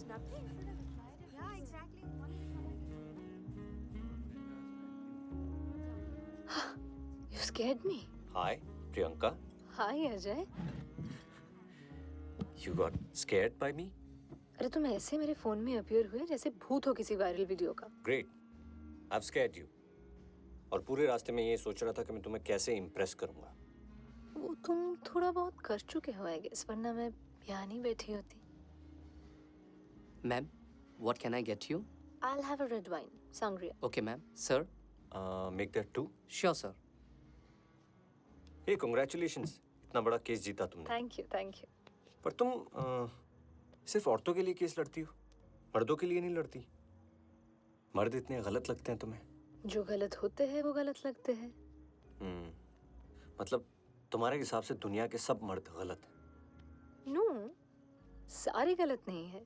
You scared me. Hi, Priyanka. Hi Ajay. You got scared by me? अरे तुम ऐसे मेरे फोन में अपीयर हुए जैसे भूत हो किसी वायरल वीडियो का. Great. I've scared you. और पूरे रास्ते में ये सोच रहा था कि मैं तुम्हें कैसे इम्प्रेस करूंगा. वो तुम थोड़ा बहुत कर चुके हो आई गेस, वरना मैं यहाँ नहीं बैठी होती. Ma'am, what can I get you? I'll have a red wine, sangria. Okay, ma'am. Sir? Make that 2. Sure, sir. Hey, congratulations. इतना बड़ा केस जीता तुमने. Thank you, thank you. पर तुम सिर्फ औरतों के लिए केस लड़ती हो, मर्दों के लिए नहीं लड़ती. मर्द इतने गलत लगते हैं तुम्हें. जो गलत होते हैं वो गलत लगते हैं. मतलब तुम्हारे हिसाब से दुनिया के सब मर्द गलत हैं. नो, सारे गलत नहीं है.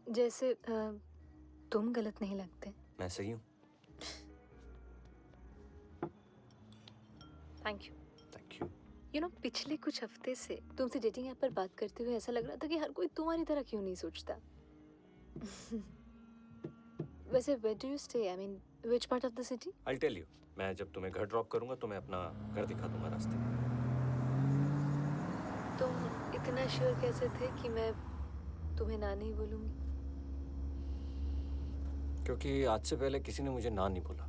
जैसे तुम गलत नहीं लगते. मैं सही हूँ. Thank you. Thank you. You know, पिछले कुछ हफ्ते से तुमसे डेटिंग ऐप पर बात करते हुए ऐसा लग रहा था कि हर कोई तुम्हारी तरह क्यों नहीं सोचता. वैसे where do you stay? I mean, which part of the city? I'll tell you. मैं जब तुम्हें घर ड्रॉप करूंगा तो मैं अपना घर दिखा दूंगा रास्ते में. तुम इतना श्योर कैसे थे कि मैं तुम्हें ना नहीं बोलूंगी? क्योंकि आज से पहले किसी ने मुझे ना नहीं बोला.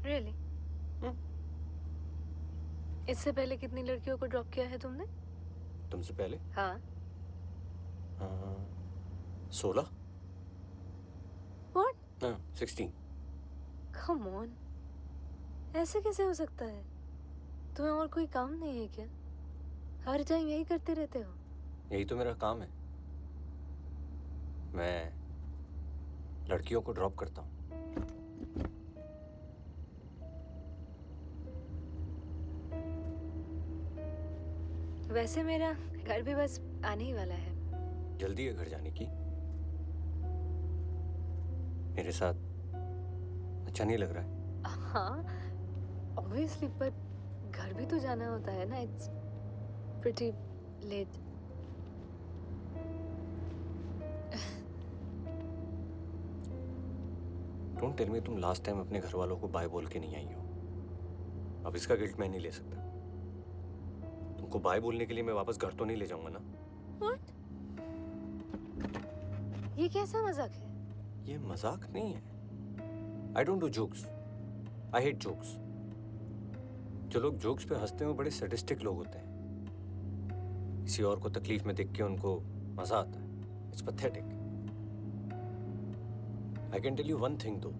Really? इससे पहले कितनी लड़कियों को ड्रॉप किया है तुमने? तुमसे पहले? हाँ. 16? What? 16. Come on. ऐसे कैसे हो सकता है? तुम्हें और कोई काम नहीं है क्या? हर टाइम यही करते रहते हो? यही तो मेरा काम है. मैं लड़कियों को ड्रॉप करता हूँ. वैसे मेरा घर भी बस आने ही वाला है. जल्दी है घर जाने की. मेरे साथ अच्छा नहीं लग रहा है. हाँ, ऑब्वियसली, पर घर भी तो जाना होता है ना. It's pretty late. Don't tell me तुम लास्ट टाइम अपने घर वालों को बाय बोल के नहीं आई हो. अब इसका गिल्ट मैं नहीं ले सकता. तुमको बाय बोलने के लिए मैं वापस घर तो नहीं ले जाऊंगा ना. व्हाट? ये कैसा मजाक है? ये मजाक नहीं है. I don't do jokes. I hate jokes. जो लोग जोक्स पे हंसते हैं वो बड़े सैडिस्टिक लोग होते हैं. किसी और को तकलीफ में देख के उनको मजा आता है. It's pathetic. I can tell you one thing though.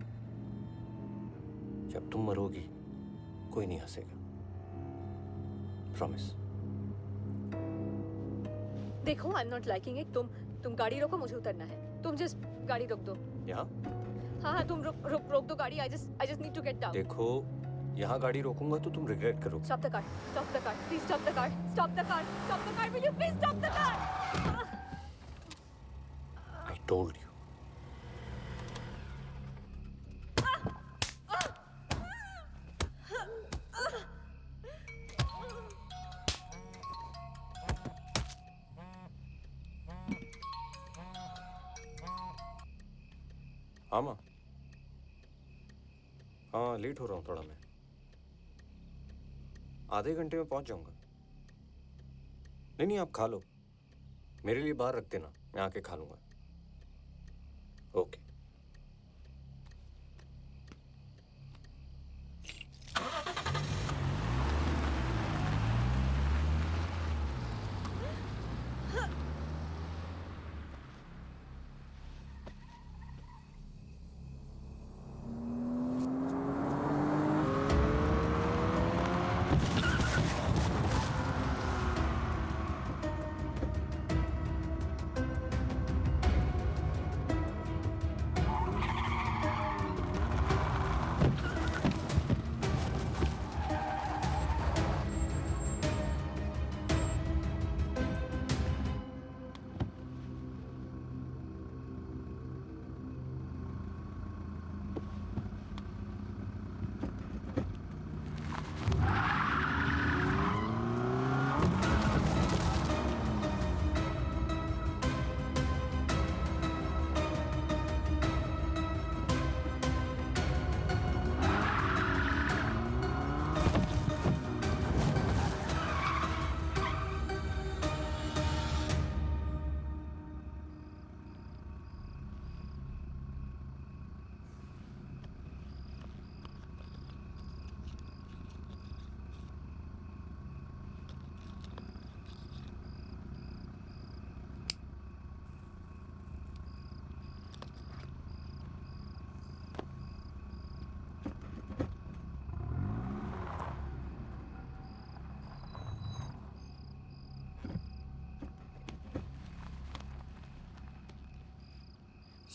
जब तुम मरोगी कोई नहीं हंसेगा. प्रॉमिस. देखो, I am not liking it. तुम गाड़ी रोको, मुझे उतरना है. तुम जस्ट गाड़ी रोक दो. यहाँ? हाँ, तुम रोक दो गाड़ी. I just need to get down. देखो, यहाँ गाड़ी रोकूंगा तो तुम रिग्रेट करोगे. Stop the car. Stop the car. Please stop the car. Stop the car. Stop the car. Will you please stop the car? I told you. हाँ माँ. हाँ, late हो रहा हूँ थोड़ा मैं. आधे घंटे में पहुंच जाऊंगा. नहीं, आप खा लो. मेरे लिए बाहर रख देना, मैं आके खा लूंगा. ओके.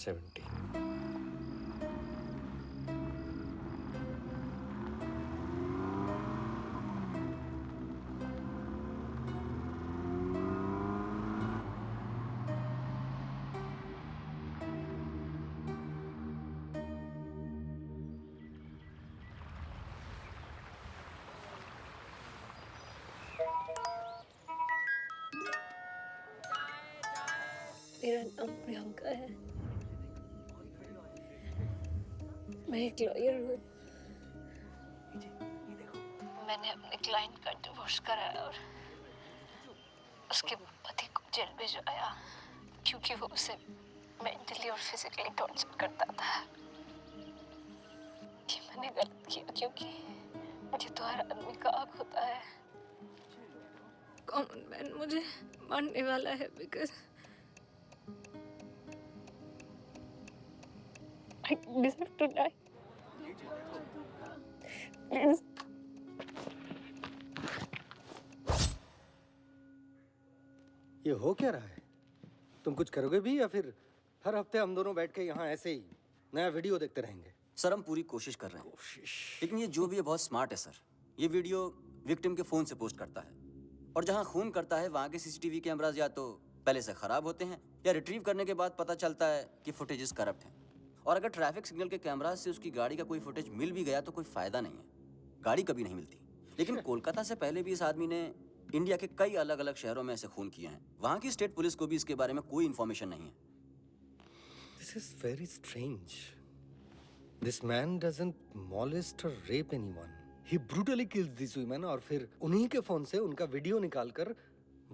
70. मेरा नाम प्रियंका है। मैं एक लॉयर हूँ। मैंने अपने क्लाइंट का डिवोर्स कराया और उसके पति को जेल भिजवाया क्योंकि वो उसे मेंटली और फिजिकली टॉर्चर करता था। कि मैंने गलत किया क्योंकि ये तो हर आदमी का हक होता है। कॉमन मैन मुझे मारने वाला है because I deserve to die. Please. ये हो क्या रहा है? तुम कुछ करोगे भी या फिर हर हफ्ते हम दोनों बैठ के यहाँ ऐसे ही नया वीडियो देखते रहेंगे? सर हम पूरी कोशिश कर रहे हैं। लेकिन ये जो भी है बहुत स्मार्ट है सर। ये वीडियो विक्टिम के फोन से पोस्ट करता है और जहाँ खून करता है वहाँ के सीसीटीवी कैमरास या तो पहले से खराब होते हैं या रिट्रीव करने के बाद पता चलता है कि फुटेजेस करप्ट हैं। और अगर ट्रैफिक सिग्नल के कैमरास से उसकी गाड़ी का कोई फुटेज मिल भी गया तो कोई फायदा नहीं है, गाड़ी कभी नहीं मिलती। लेकिन कोलकाता से पहले भी इस आदमी ने इंडिया के कई अलग अलग शहरों में ऐसे खून किए हैं। वहाँ की स्टेट पुलिस को भी इसके बारे में कोई इन्फॉर्मेशन नहीं है। This is very strange. This man doesn't molest or rape anyone. He brutally kills these women और फिर उन्हीं के फोन से उनका वीडियो निकालकर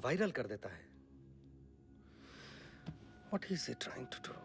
वायरल कर देता है। What is he trying to do?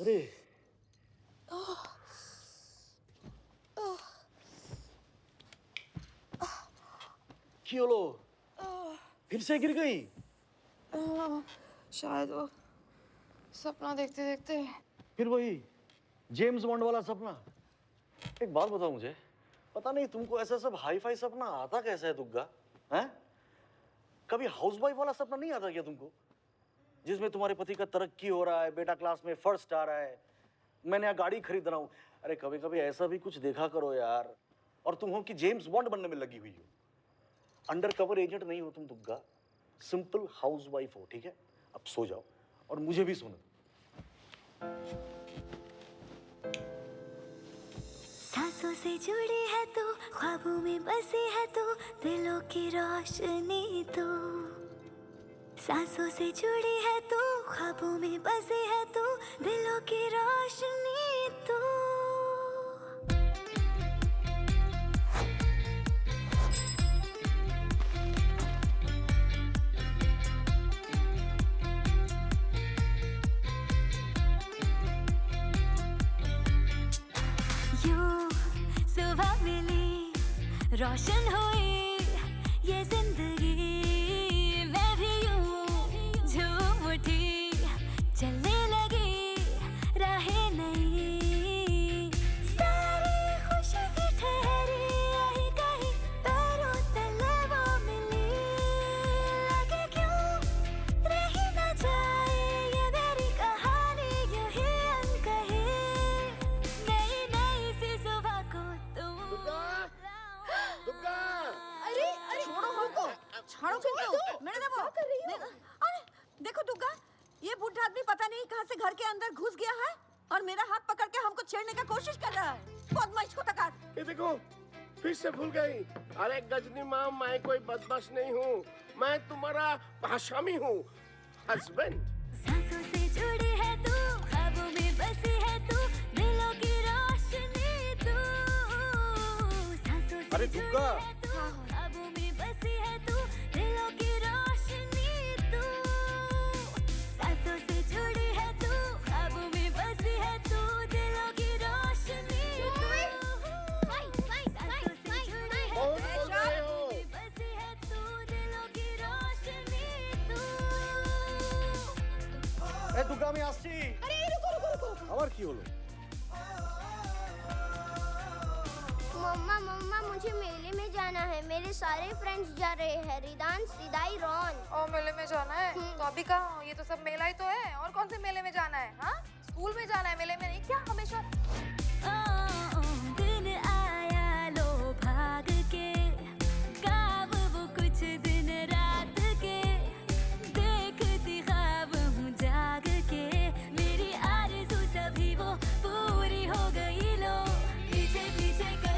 अरे কি হলো? फिर से गिर गई? शायद वो सपना देखते देखते फिर वही जेम्स बॉन्ड वाला सपना। एक बात बताओ मुझे, पता नहीं तुमको ऐसा सब हाई फाई सपना आता कैसे है दुग्गा? हैं? कभी हाउसवाइफ वाला सपना नहीं आता क्या तुमको, जिसमें तुम्हारे पति का तरक्की हो रहा है, बेटा क्लास में फर्स्ट आ रहा है, मैं नया गाड़ी खरीद रहा हूं? अरे कभी कभी ऐसा भी कुछ देखा करो यार। और तुम हो कि जेम्स बॉन्ड बनने में लगी हुई हो। अंडर कवर एजेंट नहीं हो तुम दुग्गा, सिंपल हाउसवाइफ हो, ठीक है? अब सो जाओ और मुझे भी सोने दो। सांसों से जुड़ी है तू, ख्वाबों में बसी है तू, दिलों की रोशनी तू। सांसों से जुड़ी है तू, ख्वाबों में बसी है तू, दिलों की रोशनी तू। यूं सुबह मिली, रोशन हुई ये जिंदगी, मैं भी यूं झूम उठी, चलने लगी राहें नई। सारी खुशी की ठहरी यही कहीं, पैरों तले वो मिली, लगे क्यों रही न जाए ये मेरी कहानी यूं ही अनकही। नई नई सी सुबह को तुम अरे अरे छोड़ो हमको, छोड़ो क्यों? मेरे देखो, अरे देखो दुग्गा, ये बूढ़ा आदमी पता नहीं कहां से घर के अंदर घुस गया है और मेरा हाथ पकड़ के हमको छेड़ने का कोशिश कर रहा है। बदमाश को तकात। ये देखो फिर से भूल गई। अरे गजनी माँ, मैं कोई बदमाश नहीं हूँ, मैं तुम्हारा हाशमी हूँ, हस्बैंड। सांसों से जुड़ी है तू, ख्वाबों में बसी है तू, दिलों की रोशनी तू। सांसों से अरे जुड़ी दुग्गा। है तू, ख्वाबों में बसी है तू, दिलों की रोशनी तू। सांसों से जुड़ी है तू, ख्वाबों में बसी है तू, दिलों की रोशनी तू। सांसों से जुड़ी है बहुत तू, बोल रहे हो। ख्वाबों में बसी है तू, दिलों की रोशनी तू। ए दुग्गा में आसी। अरे रुको रुको रुको। আবার কি হলো? मम्मा मम्मा मुझे मेले में जाना है, मेरे सारे फ्रेंड्स जा रहे हैं, रिदान सिदाई रॉन। और मेले में जाना है? तो अभी कहाँ हो? ये तो सब मेला ही तो है। और कौन से मेले में जाना है? हाँ, स्कूल में जाना है, मेले में नहीं। क्या हमेशा दिन आया लो भाग के, ख्वाब वो कुछ दिन रात के, देखती ख्वाब हूँ जाग के, मेरी आरज़ू सभी वो पूरी हो गई लो। पीछे पीछे कर,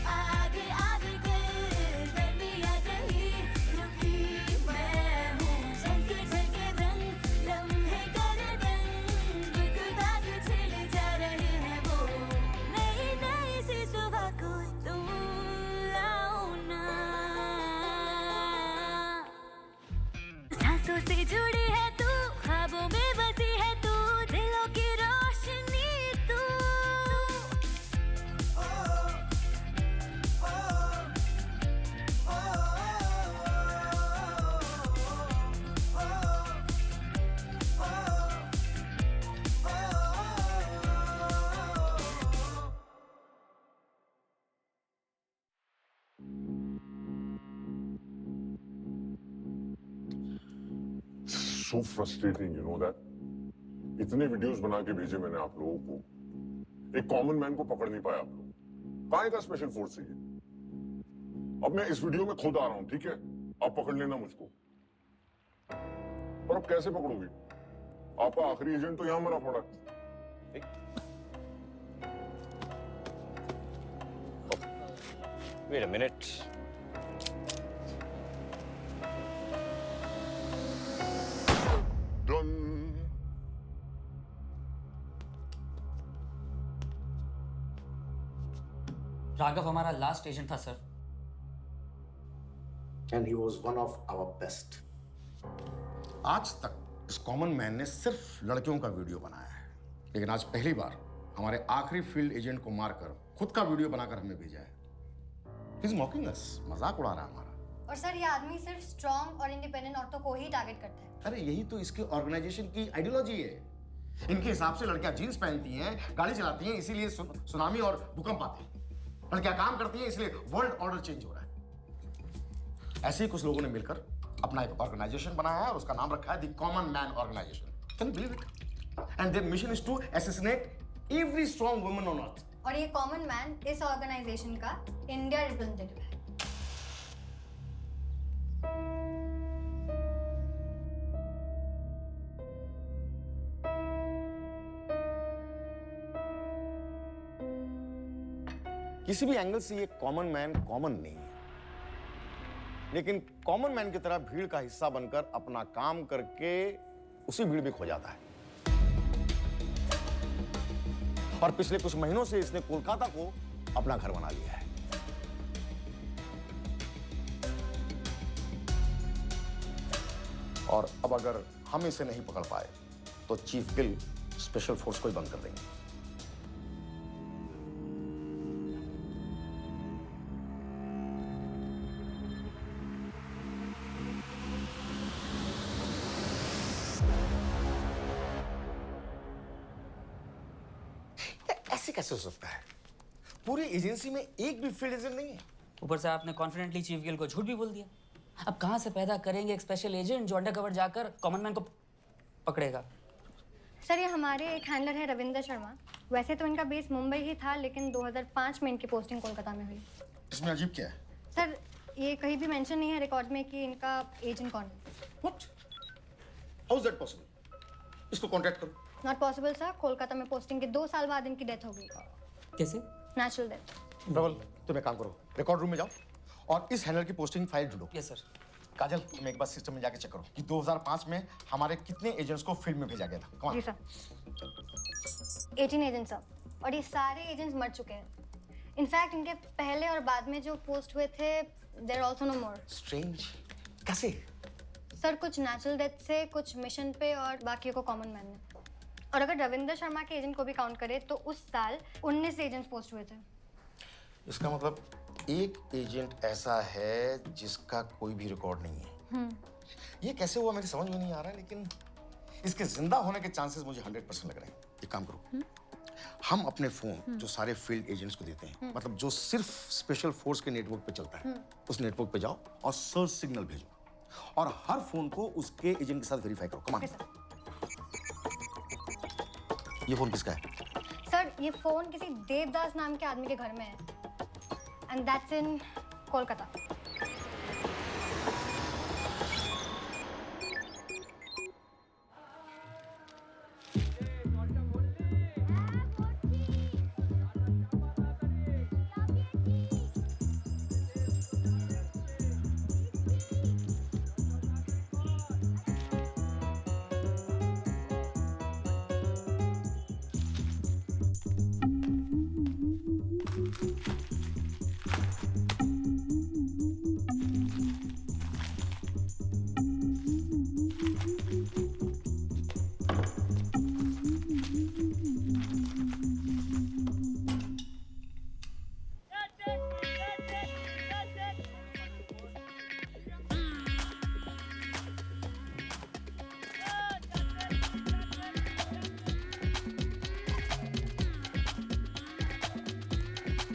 आगे आगे कर, गर्मियाँ कहीं रुकी मैं हूँ, झलके झलके रंग लम्हे कर दंग, गुदगुदात छिड़ जा रहे हैं वो। नई नई सी सुबह को तुम लाओ ना। सांसों से जुड़ी है तू, ख्वाबों में बसी है तू, दिलों की रोशनी तू। So frustrating, you know that? इतने वीडियोस बना के भेजे मैंने आप लोगों को, एक कॉमन मैन को पकड़ नहीं पाया आप लोग। कहाँ का स्पेशल फोर्स है ये? अब मैं इस वीडियो में खुद आ रहा हूं, ठीक है? आप पकड़ लेना मुझको। पर अब कैसे पकड़ोगे? आपका आखिरी एजेंट तो यहां मरा पड़ा है। Wait a minute. Done. Raghav हमारा लास्ट एजेंट था sir. And he was one of our best. आज तक इस कॉमन मैन ने सिर्फ लड़कियों का वीडियो बनाया है, लेकिन आज पहली बार हमारे आखिरी फील्ड एजेंट को मारकर खुद का वीडियो बनाकर हमें भेजा है। He's mocking us, मजाक उड़ा रहा है हमारा। और सर ये आदमी सिर्फ स्ट्रॉन्ग और इंडिपेंडेंट औरतों को ही टारगेट करता है। अरे यही तो इसकी ऑर्गेनाइजेशन की आइडियोलॉजी है। इनके हिसाब से लड़कियां जीन्स पहनती हैं, गाड़ी चलाती हैं, इसीलिए सुनामी और भूकंप आते हैं। लड़कियां काम करती हैं, इसलिए वर्ल्ड ऑर्डर चेंज हो रहा है। ऐसे ही कुछ लोगों ने मिलकर अपना एक ऑर्गेनाइजेशन बनाया है और उसका नाम रखा है the common man organisation. Can you believe it? And their mission is to assassinate every strong woman on earth. और ये कॉमन मैन इस ऑर्गेनाइजेशन का इंडिया रिप्रेजेंटेटिव है। किसी भी एंगल से ये कॉमन मैन कॉमन नहीं है, लेकिन कॉमन मैन की तरह भीड़ का हिस्सा बनकर अपना काम करके उसी भीड़ में खो जाता है। और पिछले कुछ महीनों से इसने कोलकाता को अपना घर बना लिया है। और अब अगर हम इसे नहीं पकड़ पाए तो चीफ गिल स्पेशल फोर्स को ही बंद कर देंगे। ऐसे कैसे हो सकता है? पूरी एजेंसी में एक भी फील्ड एजेंट नहीं है। ऊपर से आपने कॉन्फिडेंटली चीफ गिल को झूठ भी बोल दिया। अब कहां से पैदा करेंगे एक स्पेशल एजेंट जो अंडरकवर जाकर कॉमन मैन को पकड़ेगा? सर, ये हमारे एक हैंडलर है रविंदर शर्मा। वैसे तो इनका बेस मुंबई ही था, लेकिन 2005 में इनकी पोस्टिंग कोलकाता में हुई। इसमें अजीब क्या है? सर, ये कहीं भी मेंशन नहीं है रिकॉर्ड में कि इनका एजेंट कौन है। What? How is that possible? इसको कांटेक्ट करो। Not possible sir. कोलकाता में पोस्टिंग के 2 साल बाद इनकी डेथ हो गई। कैसे? Natural death. प्रबल, तुम एक काम करो, रिकॉर्ड रूम में जाओ और इस हैंडलर की पोस्टिंग फाइल ढूंढो। Yes sir. काजल, तुम एक बार सिस्टम में जाके चेक करो कि 2005 में हमारे कितने एजेंट्स को फील्ड में भेजा गया था। Come on. जी सर। 18 एजेंट्स सर, और ये सारे एजेंट्स मर चुके हैं। इनफैक्ट इनके पहले और बाद में जो पोस्ट हुए थे, there also no more. Strange. कैसे? सर, कुछ नेचुरल डेथ से, कुछ मिशन पे और बाकी को कॉमन मैन ने। और अगर रविंदर शर्मा के एजेंट को भी काउंट करें तो उस साल 19 एजेंट्स पोस्ट हुए थे। इसका मतलब एक एजेंट ऐसा है जिसका कोई भी रिकॉर्ड नहीं है। ये कैसे हुआ मेरी समझ में नहीं आ रहा है, लेकिन इसके जिंदा होने के चांसेस मुझे 100% लग रहे हैं। एक काम करो, हम अपने फोन जो सारे फील्ड एजेंट्स को देते हैं, मतलब जो सिर्फ स्पेशल फोर्स के नेटवर्क पे चलता है, उस नेटवर्क पे जाओ और सर्च सिग्नल भेजो और हर फोन को उसके एजेंट के साथ वेरीफाई करो। Come on. ये फोन किसका है? सर, ये फोन किसी देवदास नाम के आदमी के घर में है, एंड दैट्स इन कोलकाता।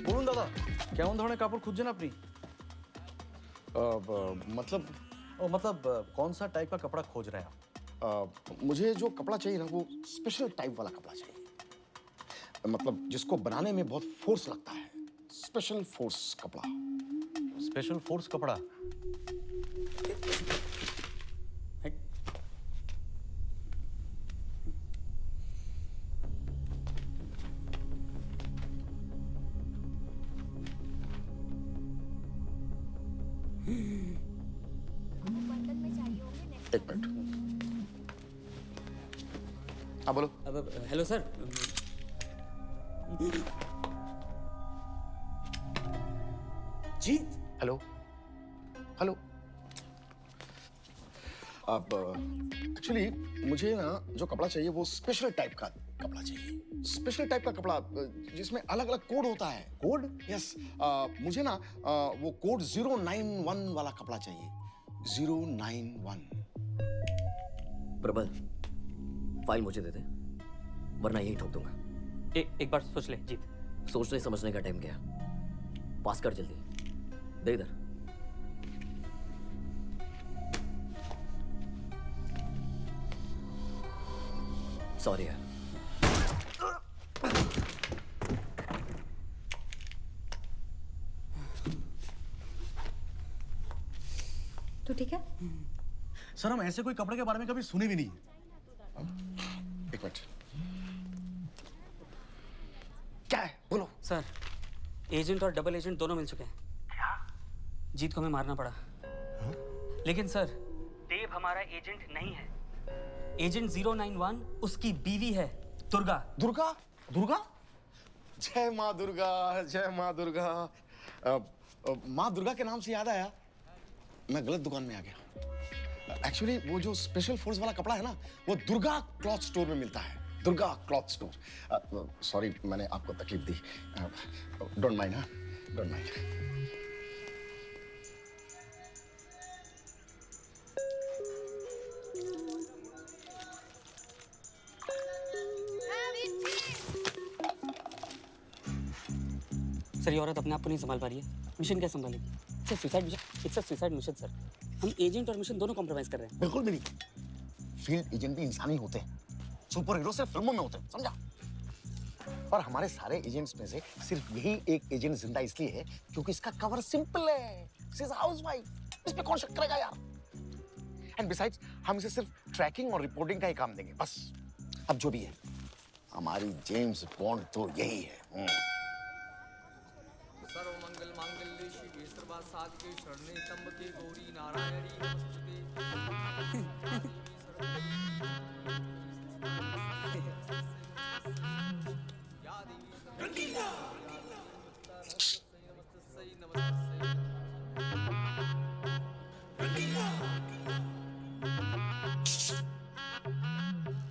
বলুন দাদা, কেমন ধরনের কাপড় খুঁজছেন আপনি? मतलब मतलब कौन सा टाइप का कपड़ा खोज रहे हैं आप? मुझे जो कपड़ा चाहिए ना, वो स्पेशल टाइप वाला कपड़ा चाहिए। मतलब जिसको बनाने में बहुत फोर्स लगता है। स्पेशल फोर्स कपड़ा। स्पेशल फोर्स कपड़ा? एक मिनट। हाँ बोलो। अब hello sir. Jeet. Hello hello. अब एक्चुअली मुझे ना जो कपड़ा चाहिए वो स्पेशल टाइप का कपड़ा चाहिए। स्पेशल टाइप का कपड़ा जिसमें अलग अलग कोड होता है। कोड? यस। मुझे ना वो कोड 091 वाला कपड़ा चाहिए। 091। प्रबल, फाइल मुझे दे दे। वरना यही ठोक दूंगा। एक बार सोच ले जीत। सोचने समझने का टाइम गया। पास कर जल्दी, दे इधर। सॉरी यार। तू ठीक है? सर हम ऐसे कोई कपड़े के बारे में कभी सुने भी नहीं। एक मिनट, क्या है बोलो। सर एजेंट और डबल एजेंट दोनों मिल चुके हैं। क्या? जीत को हमें मारना पड़ा। लेकिन सर देव हमारा एजेंट नहीं है। एजेंट 091 उसकी बीवी है दुर्गा। दुर्गा? दुर्गा? जय माँ दुर्गा, जय माँ दुर्गा। माँ दुर्गा के नाम से याद आया, मैं गलत दुकान में आ गया। एक्चुअली वो जो स्पेशल फोर्स वाला कपड़ा है ना, वो दुर्गा क्लॉथ स्टोर में मिलता है। Durga cloth store. सॉरी मैंने आपको तकलीफ दी। डोंट माइंड, हाँ डोंट माइंड। सर ये औरत अपने आप को नहीं संभाल पा रही है, मिशन क्या संभालेगी? It's suicide mission, it's suicide mission sir. हम एजेंट और मिशन दोनों कॉम्प्रोमाइज कर रहे हैं। बिल्कुल भी नहीं। फील्ड एजेंट भी इंसानी होते हैं, सुपर हीरो सिर्फ फिल्मों में होते हैं, समझा? और हमारे सारे एजेंट्स में से सिर्फ यही एक एजेंट जिंदा इसलिए है क्योंकि इसका कवर सिंपल है। She is housewife. इस पे कौन शक करेगा यार? एंड बिसाइड्स हम इसे सिर्फ ट्रैकिंग और रिपोर्टिंग का ही काम देंगे बस। अब जो भी है, हमारी जेम्स बॉन्ड तो यही है। सर्वमंगल मांगल्ये शिवे सर्वार्थ साधिके शरण्ये त्र्यंबके गौरी नारायणी नमोस्तुते।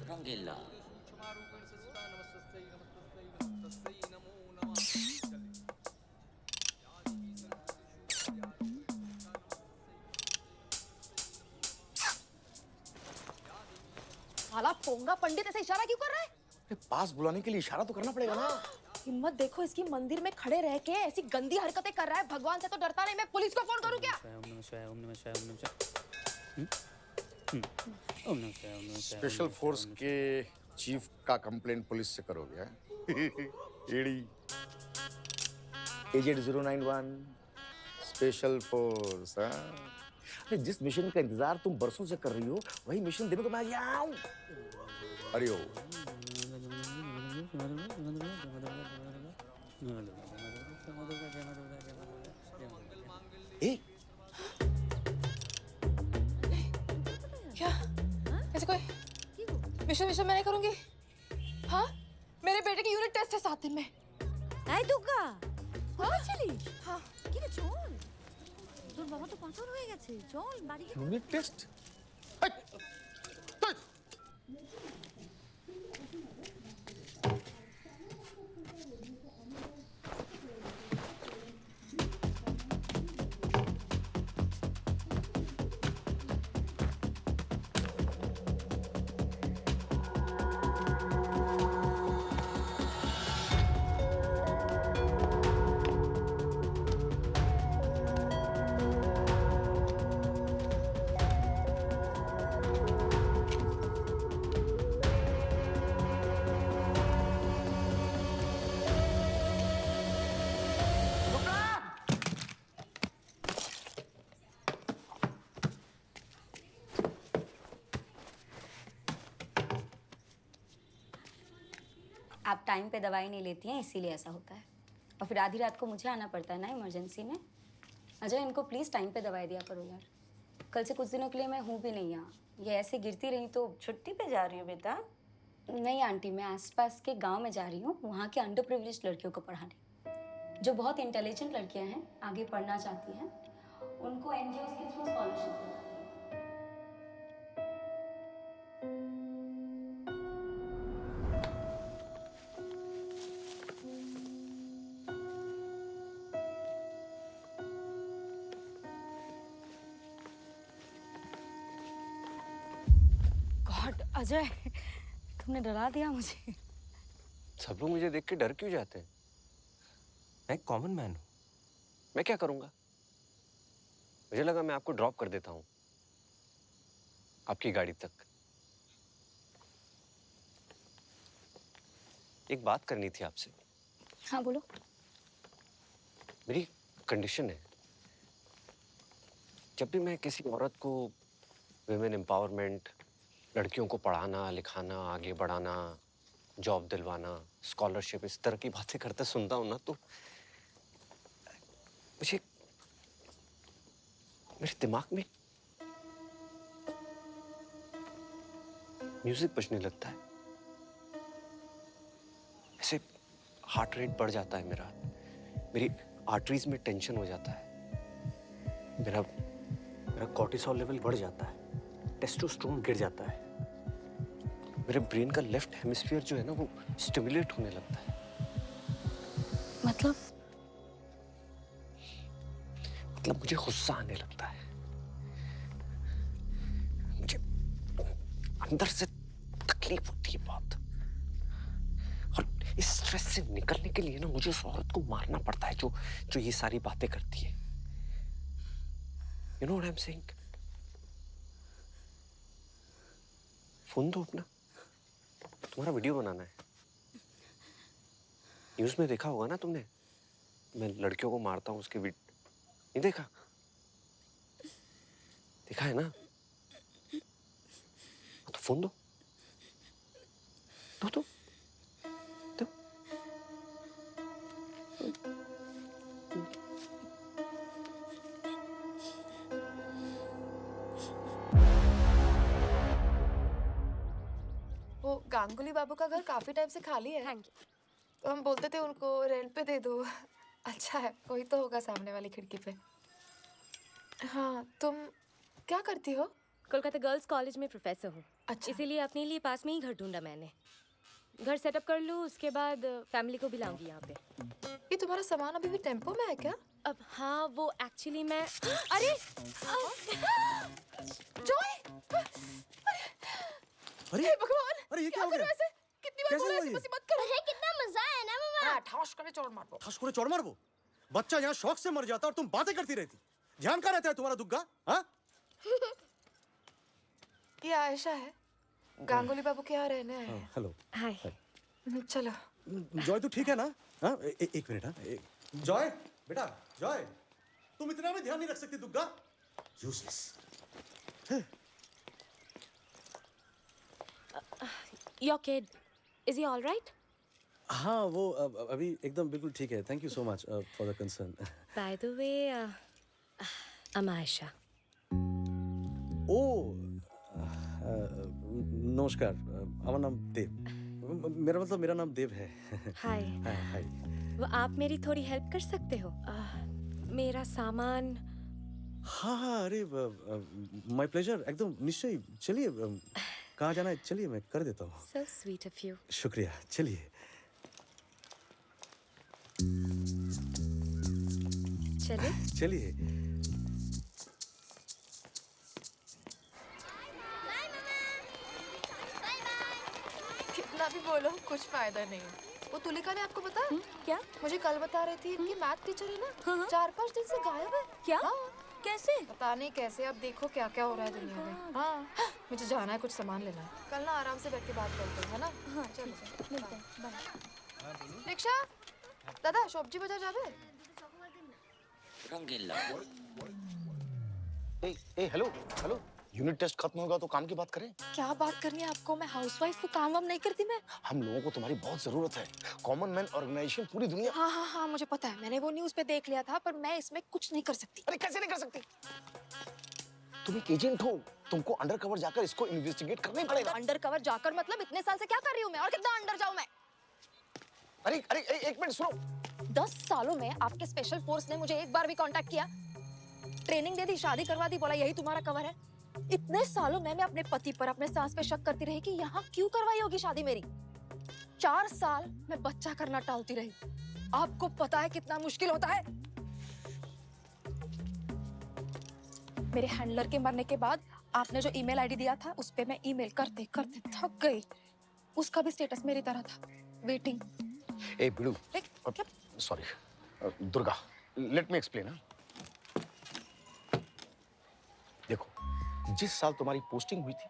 रंगीला। साला पोंगा पंडित ऐसे इशारा क्यों कर रहा है? पास बुलाने के लिए इशारा तो करना पड़ेगा ना। हिम्मत देखो इसकी, मंदिर में खड़े रह के ऐसी गंदी हरकतें कर रहा है। भगवान से तो डरता नहीं। मैं पुलिस को फोन करूं क्या? स्पेशल फोर्स के चीफ का कंप्लेंट पुलिस से करोगे? AD agent 091 special force. अरे जिस मिशन का इंतजार तुम बरसों से कर रही हो, वही मिशन देने को मैं यहाँ हूँ। अरे ओ क्या? ऐसे कोई मिशन मैं नहीं करूंगी। हाँ, मेरे बेटे की यूनिट टेस्ट है 7 दिन में। नहीं दुर्गा, हाँ चली। हाँ কিরে চল, তোর বাবা তো পাথর হয়ে গেছে। চল বাড়ি গিয়ে यूनिट टेस्ट। आप टाइम पे दवाई नहीं लेती हैं इसीलिए ऐसा होता है, और फिर आधी रात को मुझे आना पड़ता है ना इमरजेंसी में। अजय इनको प्लीज़ टाइम पे दवाई दिया करो यार। कल से कुछ दिनों के लिए मैं हूँ भी नहीं यहाँ। ये ऐसे गिरती रही तो। छुट्टी पे जा रही हो बेटा? नहीं आंटी, मैं आसपास के गांव में जा रही हूँ, वहाँ के अंडर प्रिविलेज्ड लड़कियों को पढ़ाने। जो बहुत इंटेलिजेंट लड़कियाँ हैं, आगे पढ़ना चाहती हैं, उनको NGOs के थ्रू स्कॉलरशिप दिलाती हैं। गॉड अजय, तुमने डरा दिया मुझे। सब लोग मुझे देख के डर क्यों जाते हैं? मैं एक कॉमन मैन हूँ, मैं क्या करूँगा? मुझे लगा मैं आपको ड्रॉप कर देता हूँ आपकी गाड़ी तक। एक बात करनी थी आपसे। हाँ बोलो। मेरी कंडीशन है, जब भी मैं किसी औरत को विमेन एम्पावरमेंट, लड़कियों को पढ़ाना लिखाना, आगे बढ़ाना, जॉब दिलवाना, स्कॉलरशिप, इस तरह की बातें करते सुनता हूँ ना, तो मुझे मेरे दिमाग में म्यूजिक बजने लगता है। ऐसे हार्ट रेट बढ़ जाता है मेरा, मेरी आर्टरीज में टेंशन हो जाता है, मेरा कॉर्टिसोल लेवल बढ़ जाता है, टेस्टोस्टेरोन गिर जाता है, मेरे ब्रेन का लेफ्ट हेमिस्फीयर जो है ना वो स्टिमुलेट होने लगता है। मतलब मुझे गुस्सा आने लगता है, मुझे अंदर से तकलीफ होती है बहुत, और इस स्ट्रेस से निकलने के लिए ना मुझे उस औरत को मारना पड़ता है जो ये सारी बातें करती है। You know what I'm saying? Phone दो अपना, तुम्हारा वीडियो बनाना है। न्यूज़ में देखा होगा ना तुमने, मैं लड़कियों को मारता हूँ उसके वीडियो, नहीं देखा? देखा है ना? तो फोन दो, दो दो दो। वो गांगुली बाबू का घर काफी टाइम से खाली है। तो हम बोलते थे उनको रेंट पे दे दो। अच्छा है, कोई तो होगा सामने वाली खिड़की पे। हाँ, तुम क्या करती हो? कोलकाता गर्ल्स कॉलेज में प्रोफेसर हूँ। अच्छा। इसीलिए अपने लिए पास में ही घर ढूंढा मैंने। घर सेटअप कर लूँ, उसके बाद फैमिली को भी लाऊंगी यहाँ पे। ये तुम्हारा सामान अभी भी टेम्पो में है क्या? अब हाँ, वो एक्चुअली मैं अरे जॉय! अरे हे भगवान! अरे ये क्या हो गया? ऐसे? कितनी बार कैसे बोला हुआ ऐसी ये? मत करो। अरे कितना मजा आया ना मम्मा। हाँ, ठाश करे चोर मार दो। ठस को चौड़ मार वो। बच्चा यहाँ शौक से मर जाता और तुम बातें करती रहती। ध्यान कहाँ रहता है तुम्हारा दुग्गा? हाँ? ये आयशा है, गांगुली बाबू के यहाँ रहने आए हैं। हेलो। हाय। चलो। जॉय तू ठीक है ना? हाँ एक मिनट। हाँ जॉय बेटा, जॉय तुम इतना भी ध्यान नहीं रख सकती Dugga? Useless. Your kid, is he alright? हाँ वो अभी एकदम बिल्कुल ठीक है। Thank you so much for the concern. By the way, I am Ayesha. ओ नमस्कार, हमारा नाम देव। मेरा नाम देव है। हाय। हाय। वो आप मेरी थोड़ी हेल्प कर सकते हो? मेरा सामान। हाँ अरे माय प्लेजर, एकदम निश्चय। चलिए कहाँ जाना है चलिए, मैं कर देता हूँ। So sweet of you. शुक्रिया, चलिए। चलिए। कितना भी बोलो कुछ फायदा नहीं। वो तुलिका ने आपको बताया? क्या? मुझे कल बता रही थी इनकी मैथ टीचर है ना, 4-5 दिन से गायब है। क्या? हाँ। कैसे? पता नहीं कैसे। अब देखो क्या क्या हो रहा है दुनिया में। हाँ, मुझे जाना है, कुछ सामान लेना है। कल ना आराम से बैठ के बात करते हैं, है ना? हाँ चलो, मिलते हैं। बाय। रिक्शा दादा, शॉपजी बाजार जावे? रंगीला। ए हेलो। यूनिट टेस्ट खत्म होगा तो काम की बात करें। क्या बात करनी है आपको? मैं हाउसवाइफ को काम वाम नहीं करती मैं। हम लोगों को तुम्हारी बहुत जरूरत है। कॉमन मैन ऑर्गेनाइजेशन पूरी दुनिया। हाँ, मुझे पता है। मैंने वो न्यूज़ पे देख लिया था, पर मैं इसमें कुछ नहीं कर सकती। अरे कैसे नहीं कर सकती? तुम एक एजेंट हो, तुमको अंडरकवर जाकर इसको इन्वेस्टिगेट करना ही पड़ेगा। अंडरकवर जाकर मतलब? इतने साल से क्या कर रही हूँ मैं, और कितना अंडर जाऊँ मैं? अरे एक मिनट सुनो। 10 सालों में आपके स्पेशल फोर्स ने मुझे एक बार भी कांटेक्ट किया? ट्रेनिंग दे दी, शादी करवा दी, बोला यही तुम्हारा कवर है। इतने सालों में मैं अपने पति पर, अपने सास पे शक करती रही कि यहाँ क्यों करवाई होगी शादी मेरी। 4 साल मैं बच्चा करना टालती रही। आपको पता है कितना मुश्किल होता है? मेरे हैंडलर के मरने के बाद आपने जो ईमेल आईडी दिया था, उस पे मैं ईमेल करते करते थक गई। उसका भी स्टेटस मेरी तरह था। वेटिंग। ए बिड़ू, sorry Durga, let me explain. देखो, जिस साल तुम्हारी पोस्टिंग हुई थी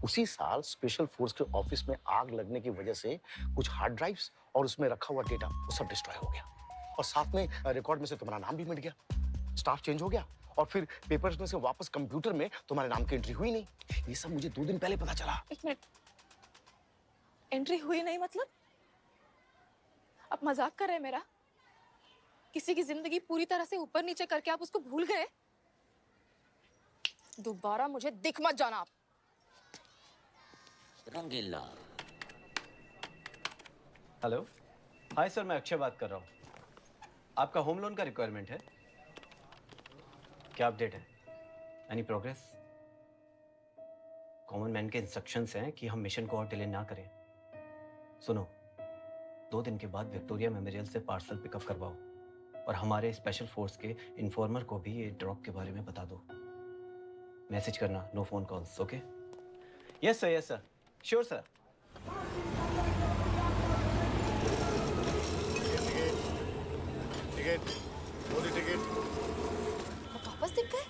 उसी साल स्पेशल फोर्स के ऑफिस में आग लगने की वजह से कुछ हार्ड ड्राइव्स और उसमें रखा हुआ डेटा वो सब डिस्ट्रॉय हो गया, और साथ में रिकॉर्ड में से तुम्हारा नाम भी मिट गया, स्टाफ चेंज हो गया, और फिर पेपर्स में से वापस कंप्यूटर में तुम्हारे नाम की एंट्री हुई नहीं। ये सब मुझे 2 दिन पहले पता चला। 1 मिनट, एंट्री हुई नहीं मतलब? आप मजाक कर रहे हैं मेरा? किसी की जिंदगी पूरी तरह से ऊपर नीचे करके आप उसको भूल गए? दोबारा मुझे दिख मत जाना आप। रंगीला। हेलो, हाय सर, मैं अक्षय बात कर रहा हूँ। आपका होम लोन का रिक्वायरमेंट है? क्या अपडेट है? Any progress? कॉमन मैन के इंस्ट्रक्शंस हैं कि हम मिशन को और डिले ना करें। सुनो, 2 दिन के बाद विक्टोरिया मेमोरियल से पार्सल पिकअप करवाओ, और हमारे स्पेशल फोर्स के इन्फॉर्मर को भी ये ड्रॉप के बारे में बता दो। मैसेज करना, no phone calls, okay? Yes sir, sure sir. Ticket, ticket. वापस दिख गए?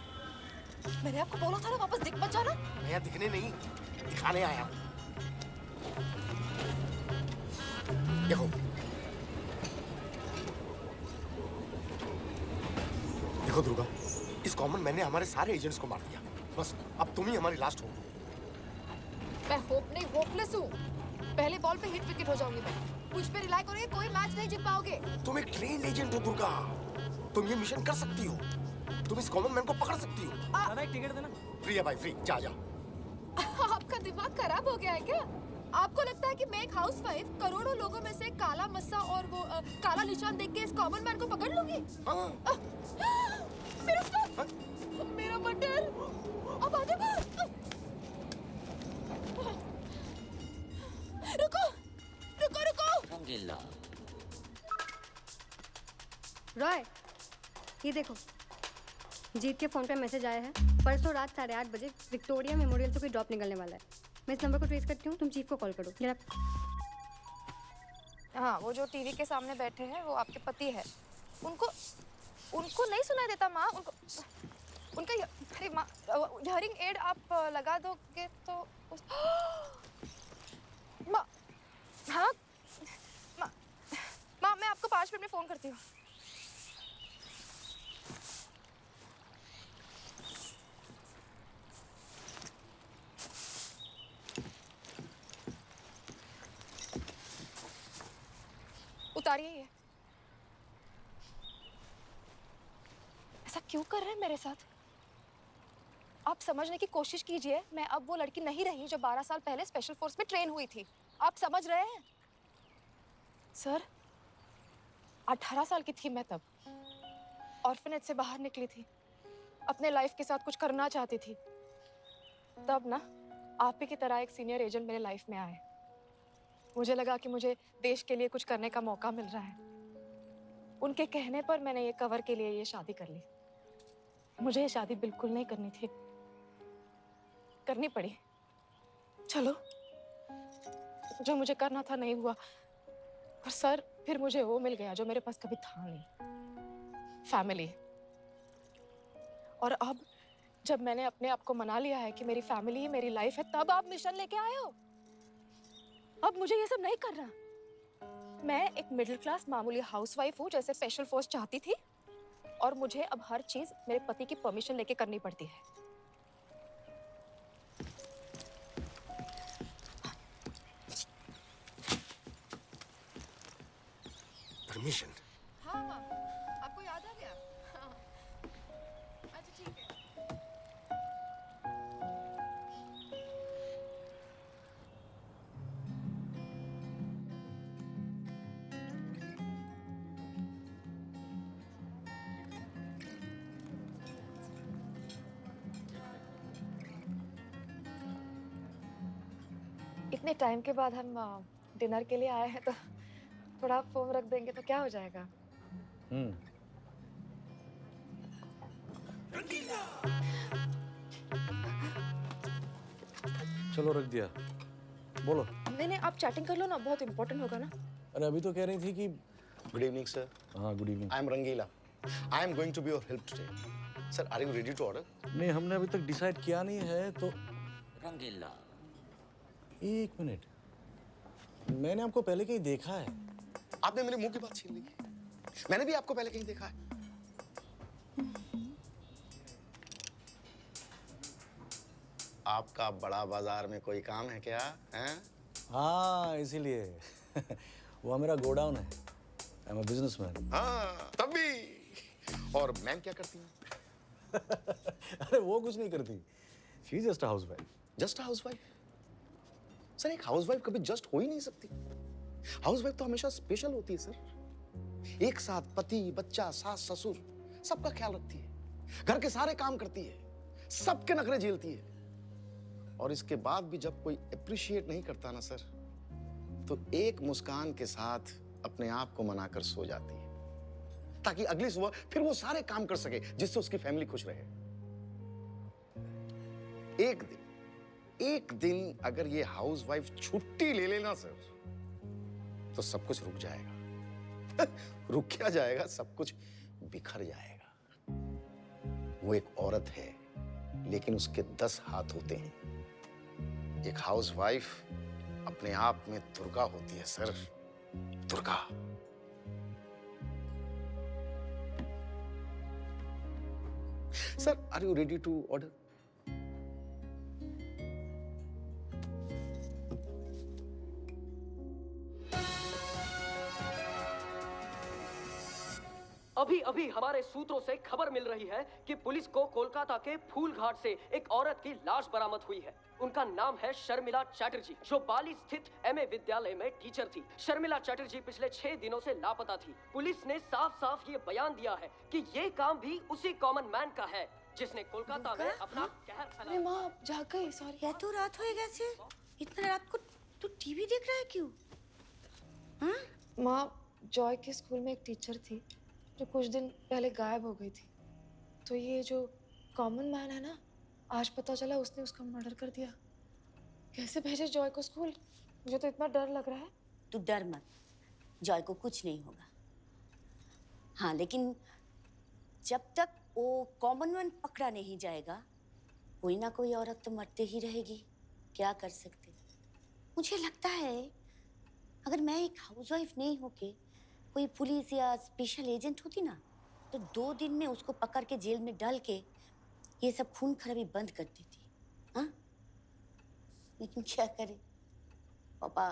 मैंने आपको बोला था ना वापस दिख मत जाना। मैं यहाँ दिखने नहीं, दिखाने आया हूँ। देखो, देखो दुर्गा, इस कॉमन मैन ने हमारे सारे एजेंट्स को मार दिया। बस अब तुम ही हमारी लास्ट हो। मैं होप नहीं, होपलेस हूँ। पहले बॉल पे हिट विकेट हो जाऊंगी मैं। मुझ पे रिलाई करोगे, कोई मैच नहीं जीत पाओगे। तुम एक ट्रेन एजेंट हो दुर्गा, तुम ये मिशन कर सकती हो, तुम इस कॉमन मैन को पकड़ सकती हो। दादा एक टिकट देना। फ्री है भाई, फ्री, जा। आपका दिमाग खराब हो गया है क्या? आपको लगता है कि मैं एक हाउसवाइफ करोड़ों लोगों में से काला मस्सा और वो काला निशान देख के इस कॉमन मैन को पकड़ लूंगी? मेरा स्टॉप, मेरा बटन, अब आगे रुको, रुको, रुको। रंगीला। रॉय, ये देखो, जीत के फोन पे मैसेज आया है। परसों रात 8:30 बजे विक्टोरिया मेमोरियल से कोई ड्रॉप निकलने वाला है। मैं इस नंबर को ट्रेस करती हूँ, तुम चीफ को कॉल करो जरा। हाँ, वो जो टीवी के सामने बैठे हैं वो आपके पति है। उनको नहीं सुनाई देता माँ, उनका अरे माँ, हियरिंग एड आप लगा दोगे तो माँ, हाँ माँ, मैं आपको 5 मिनट में फोन करती हूँ। उतारिए ये। ऐसा क्यों कर रहे हैं मेरे साथ? आप समझने की कोशिश कीजिए, मैं अब वो लड़की नहीं रही जो 12 साल पहले स्पेशल फोर्स में ट्रेन हुई थी। आप समझ रहे हैं? सर, 18 साल की थी मैं तब। ऑर्फनेज से बाहर निकली थी, अपने लाइफ के साथ कुछ करना चाहती थी। तब ना आप ही की तरह एक सीनियर एजेंट मेरे लाइफ में आए। मुझे लगा कि मुझे देश के लिए कुछ करने का मौका मिल रहा है। उनके कहने पर मैंने ये कवर के लिए ये शादी कर ली। मुझे ये शादी बिल्कुल नहीं करनी थी, करनी पड़ी। चलो, जो मुझे करना था नहीं हुआ, पर सर फिर मुझे वो मिल गया जो मेरे पास कभी था नहीं, फैमिली। और अब जब मैंने अपने आप को मना लिया है कि मेरी फैमिली ही मेरी लाइफ है, तब आप मिशन लेके आए हो। अब मुझे ये सब नहीं करना। मैं एक मिडिल क्लास मामूली हाउसवाइफ हूँ जैसे स्पेशल फोर्स चाहती थी, और मुझे अब हर चीज मेरे पति की परमिशन लेके करनी पड़ती है। परमिशन? हाँ हाँ, आपको याद आ गया? हाँ। अच्छा ठीक है। इतने टाइम के बाद हम डिनर के लिए आए हैं, तो थोड़ा फोन रख देंगे तो क्या हो जाएगा? चलो रख दिया, बोलो। नहीं, आप चैटिंग कर लो ना, बहुत इम्पोर्टेंट होगा ना। अरे अभी तो कह रही थी कि गुड इवनिंग सर। हाँ good evening. I am Rangeela. I am going to be your help today. Sir are you ready to order? नहीं, हमने अभी तक डिसाइड किया नहीं है तो। रंगीला। एक मिनट, मैंने आपको पहले कहीं देखा है। आपने मेरे मुंह की बात छीन ली। मैंने भी आपको पहले कहीं देखा है। आपका बड़ा बाजार में कोई काम है क्या? हैं? हाँ इसीलिए वो मेरा गोडाउन है। I am a businessman. हाँ तब भी। और मैम क्या करती हैं? अरे वो कुछ नहीं करती। She is just a housewife. Just a housewife? Sir एक हाउसवाइफ कभी जस्ट हो ही नहीं सकती। हाउसवाइफ तो हमेशा स्पेशल होती है सर। एक साथ पति, बच्चा, सास, ससुर सबका ख्याल रखती है, घर के सारे काम करती है, सबके नखरे झेलती है। और इसके बाद भी जब कोई अप्रिशिएट नहीं करता ना सर, तो एक मुस्कान के साथ अपने आप को मनाकर सो जाती है, ताकि अगली सुबह फिर वो सारे काम कर सके जिससे उसकी फैमिली खुश रहे। एक दिन अगर ये हाउसवाइफ छुट्टी ले लेना सर, तो सब कुछ रुक जाएगा। रुक क्या जाएगा, सब कुछ बिखर जाएगा। वो एक औरत है, लेकिन उसके 10 हाथ होते हैं। एक हाउसवाइफ अपने आप में दुर्गा होती है sir, Durga. Sir are you ready to order? अभी अभी हमारे सूत्रों से खबर मिल रही है कि पुलिस को कोलकाता के फूलघाट से एक औरत की लाश बरामद हुई है। उनका नाम है शर्मिला चैटर्जी, जो बाली स्थित एमए विद्यालय में टीचर थी। शर्मिला चैटर्जी पिछले 6 दिनों से लापता थी। पुलिस ने साफ साफ ये बयान दिया है कि ये काम भी उसी कॉमन मैन का है जिसने कोलकाता में अपना कहर फैलाया। माँ जाग गई, सॉरी। या तो रात हो गया छे। इतना रात को तू टीवी देख रहा है क्यों? हाँ? माँ, जॉय के स्कूल में एक टीचर थी जो कुछ दिन पहले गायब हो गई थी। तो ये जो कॉमन मैन है ना, आज पता चला उसने उसका मर्डर कर दिया। कैसे भेजे जॉय को स्कूल? मुझे तो इतना डर लग रहा है। तू डर मत, जॉय को कुछ नहीं होगा। हाँ लेकिन जब तक वो कॉमन मैन पकड़ा नहीं जाएगा, कोई ना कोई औरत तो मरते ही रहेगी। क्या कर सकते? मुझे लगता है अगर मैं एक हाउसवाइफ नहीं होके कोई पुलिस या स्पेशल एजेंट होती ना, तो 2 दिन में उसको पकड़ के जेल में डाल के ये सब खून खराबी बंद कर देती। हाँ लेकिन क्या करे पापा,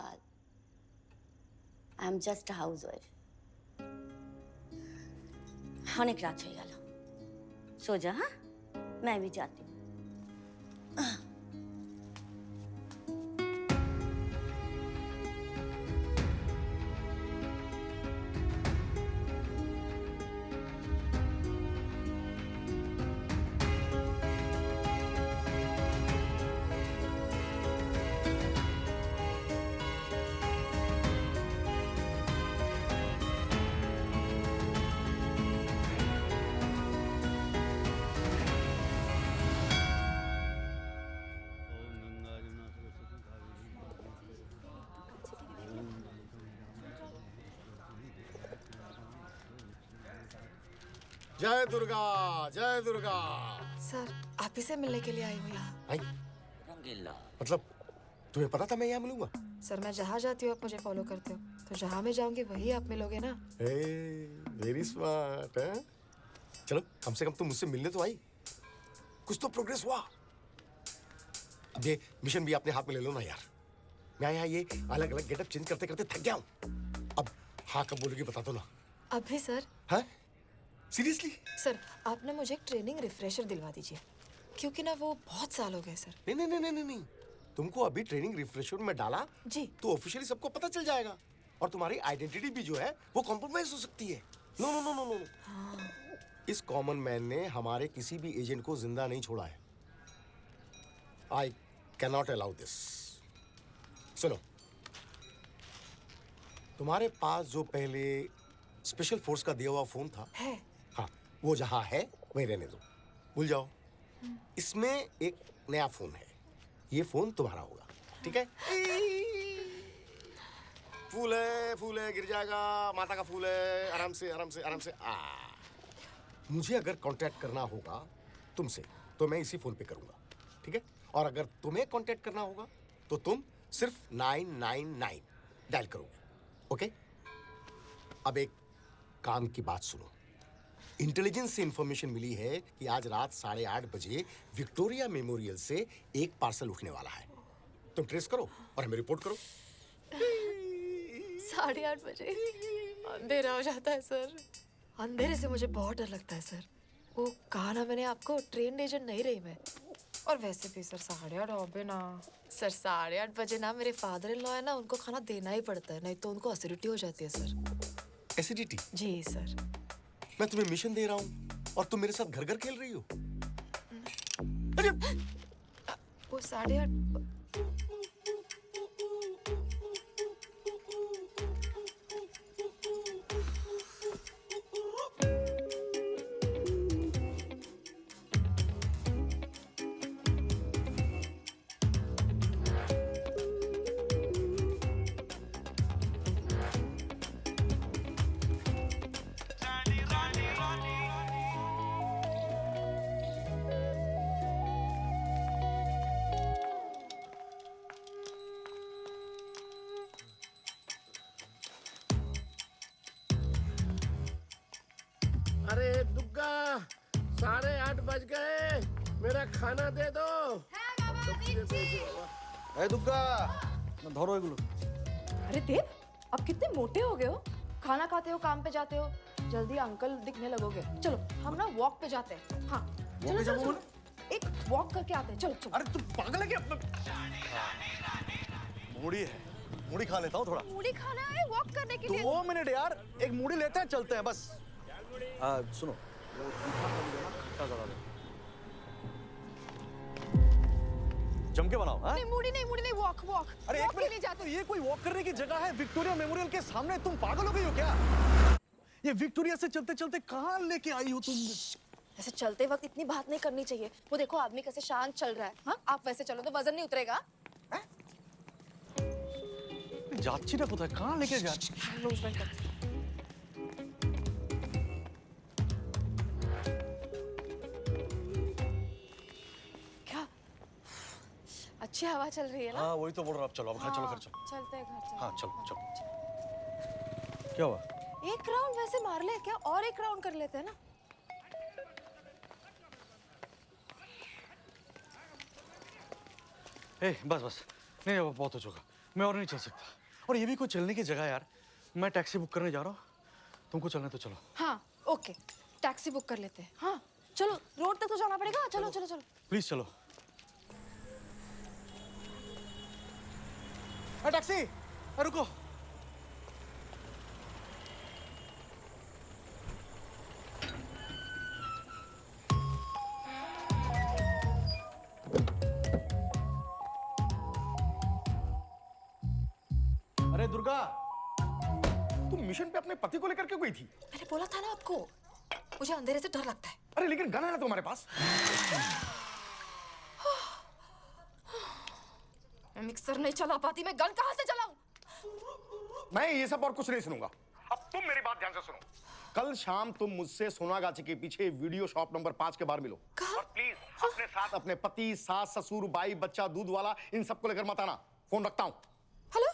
I am just a housewife. अनेक रात हो गया, सो जा। हाँ मैं भी जाती हूँ। जय दुर्गा, जय दुर्गा। सर आप ही से मिलने के लिए आई हूँ यहाँ। आई? रंगीला। मतलब तुम्हें पता था मैं यहाँ मिलूंगा? सर मैं जहाँ जाती हूँ आप मुझे फॉलो करते हो, तो जहाँ मैं जाऊँगी वही आप मिलोगे ना। वेरी स्मार्ट है। चलो कम से कम तुम मुझसे मिलने तो आई, कुछ तो प्रोग्रेस हुआ। अब ये मिशन भी अपने हाथ में ले लो ना यार। मैं यहाँ ये अलग अलग गेटअप चेंज करते करते थक गया हूँ। अब हाँ कब बोलोगी बता दो ना। अभी सर। हाँ सीरियसली? सर आप ना मुझे एक ट्रेनिंग रिफ्रेशर दिलवा दीजिए, क्योंकि ना वो बहुत साल हो गए सर। नहीं नहीं नहीं नहीं नहीं, तुमको अभी ट्रेनिंग रिफ्रेशर में डाला जी, तो ऑफिशियली सबको पता चल जाएगा और तुम्हारी आइडेंटिटी भी जो है वो कॉम्प्रोमाइज हो सकती है। No no no no no. हाँ। इस कॉमन मैन ने हमारे किसी भी एजेंट को जिंदा नहीं छोड़ा है। I cannot allow this. सुनो, तुम्हारे पास जो पहले स्पेशल फोर्स का दिया हुआ फोन था है, हाँ वो जहां है वहीं रहने दो, भूल जाओ। इसमें एक नया फोन है, ये फोन तुम्हारा होगा, ठीक है? फूल है, गिर जाएगा। माता का फूल है, आराम से आराम से आराम से। मुझे अगर कांटेक्ट करना होगा तुमसे तो मैं इसी फोन पे करूंगा, ठीक है? और अगर तुम्हें कांटेक्ट करना होगा तो तुम सिर्फ 999 डायल करोगे, ओके? अब एक काम की बात सुनो। इंटेलिजेंस से इंफॉर्मेशन मिली है कि आज रात 8:30 बजे विक्टोरिया मेमोरियल से एक पार्सल उठने वाला है। तुम ट्रेस करो और हमें रिपोर्ट करो। 8:30 बजे अंधेरा हो जाता है सर। अंधेरे से मुझे बहुत डर लगता है सर। वो कहा ना मैंने आपको, ट्रेन एजेंट नहीं रही मैं। और वैसे भी सर 8:30 हो गए ना सर। 8:30 बजे ना मेरे फादर इन लॉ है ना, उनको खाना देना ही पड़ता है, नहीं तो उनको एसिडिटी हो जाती है सर। एसिडिटी? जी सर। मैं तुम्हें मिशन दे रहा हूँ और तुम मेरे साथ घर घर खेल रही हो। वो 8:30 अरे दुग्गा, 8:30 बज गए, मेरा खाना दे दो। ए दुग्गा, मैं धरो एगुलो। अरे देव, अब कितने मोटे हो गए हो। खाना खाते हो, काम पे जाते हो, जल्दी अंकल दिखने लगोगे। चलो हम ना वॉक पे जाते हैं। हाँ चलो चलो, चलो। एक वॉक करके आते हैं। चलो चलो। अरे तू पागल है क्या? मूड़ी है, मूड़ी खा लेता हूँ थोड़ा। मूली खाना है वॉक करने के लिए। 2 मिनट यार, एक मूड़ी लेते हैं, चलते हैं बस। सुनो, वो खट्टा जरा दे। जम के बनाओ। हाँ? नहीं मूडी नहीं, वॉक वॉक। अरे वॉक एक के लिए मिनट, जाते तो ये कोई वॉक करने की जगह है? विक्टोरिया मेमोरियल के सामने। तुम पागल हो गई हो क्या? ये विक्टोरिया से चलते चलते कहाँ लेके आई हो तुम? ऐसे चलते वक्त इतनी बात नहीं करनी चाहिए। वो देखो आदमी कैसे शांत चल रहा है। हाँ आप वैसे चलो तो वजन नहीं उतरेगा। जाची ना कोথায়? कहाँ लेके जा? लूजमेंट कर। क्या अच्छी हवा चल रही है ना? हाँ वही तो बोल रहा हूँ। अब चलो, अब घर चलो, घर चलो। चलते हैं घर। हाँ चलो चलो। क्या हुआ? एक राउंड वैसे मार ले क्या, और एक राउंड कर लेते हैं ना। बस बस, नहीं अब बहुत हो चुका, मैं और नहीं चल सकता। और ये भी कोई चलने की जगह यार। मैं टैक्सी बुक करने जा रहा हूँ, तुमको चलना तो चलो। हाँ ओके, टैक्सी बुक कर लेते हैं। हाँ चलो, रोड तक तो जाना पड़ेगा। चलो चलो चलो। प्लीज चलो। टैक्सी, रुको। अरे दुर्गा, तुम मिशन पे अपने पति को लेकर क्यों गई थी? मैंने बोला था ना आपको, मुझे अंधेरे से डर लगता है। अरे लेकिन गन है ना तुम्हारे पास? मैं मिक्सर नहीं चला पाती, मैं गन कहाँ से चलाऊं? मैं ये सब और कुछ नहीं सुनूंगा। अब तुम मेरी बात ध्यान से सुनो। कल शाम तुम मुझसे सोनागाछी के पीछे वीडियो शॉप नंबर 5 के बाहर मिलो। और प्लीज अपने साथ अपने पति, सास, ससुर, भाई, बच्चा, दूध वाला, इन सबको लेकर मत आना। फोन रखता हूँ। हेलो?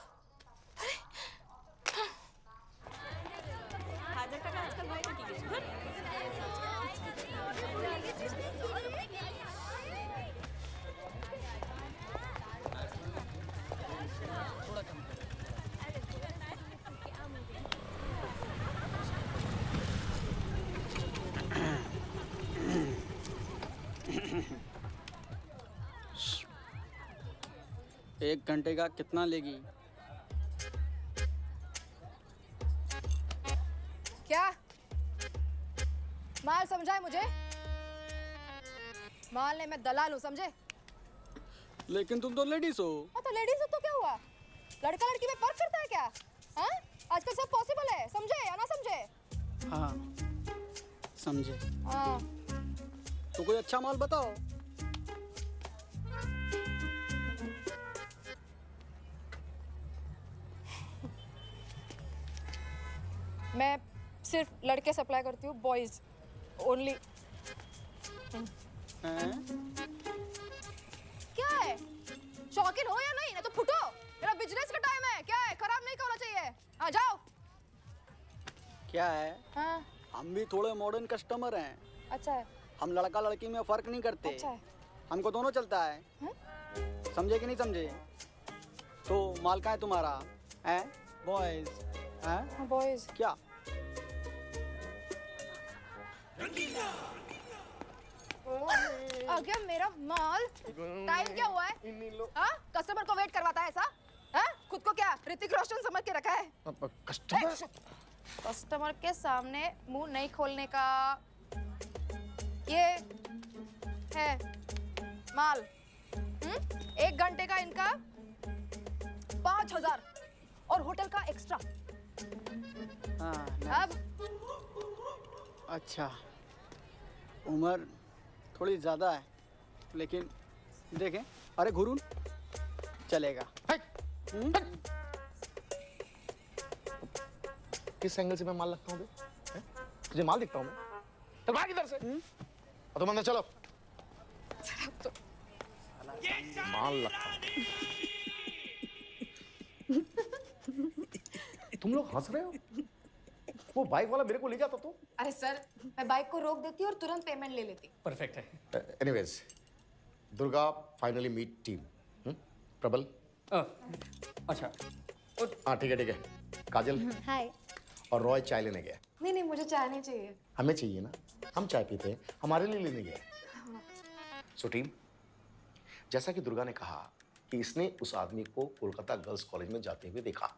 एक घंटे का कितना लेगी? क्या माल समझाए मुझे? माल नहीं, मैं दलाल हूँ, समझे? लेकिन तुम तो लेडीज हो। हाँ तो लेडीज हो तो क्या हुआ? लड़का लड़की में फर्क करता है क्या? हाँ आजकल सब पॉसिबल है, समझे या ना समझे? हाँ समझे। हाँ तो कोई अच्छा माल बताओ। मैं सिर्फ लड़के सप्लाई करती हूँ, बॉयज ओनली। क्या है, शौकीन हो या नहीं? तो फुटो, मेरा बिजनेस का टाइम है। क्या है, खराब नहीं होना चाहिए। आ जाओ। क्या है? हाँ। हम भी थोड़े मॉडर्न कस्टमर हैं। अच्छा है। हम लड़का लड़की में फर्क नहीं करते। अच्छा है। हमको दोनों चलता है। समझे कि नहीं समझे? तो माल कहाँ है तुम्हारा? है बॉयज? हैं बॉयज? क्या आ गया मेरा माल। टाइम क्या हुआ है? हाँ, कस्टमर को वेट करवाता है ऐसा? हाँ, खुद को क्या ऋतिक रोशन समझ के रखा है? कस्टमर के सामने मुंह नहीं खोलने का। ये है माल। 1 घंटे का इनका 5000 और होटल का एक्स्ट्रा। हाँ। अब अच्छा, उम्र थोड़ी ज़्यादा है, लेकिन देखें। अरे घुरून चलेगा। किस एंगल से मैं माल लगता हूँ बे? तुझे माल दिखता हूँ मैं? चल भाग इधर से। और तुम अंदर चलो। तो माल लगता हूँ। तुम लोग हंस रहे हो? वो बाइक वाला मेरे को ले जाता तो? अरे सर, मैं बाइक को रोक देती और तुरंत पेमेंट ले लेती। परफेक्ट है। Anyways, Durga finally meet team. Prabal. अच्छा। हाँ ठीक है। काजल। हाय। और रॉय चाय लेने गया। नहीं, मुझे चाय नहीं चाहिए। हमें चाहिए ना, हम चाय पीते हैं, हमारे लिए लेने गए। सो टीम, जैसा कि दुर्गा ने कहा कि इसने उस आदमी को कोलकाता गर्ल्स कॉलेज में जाते हुए देखा।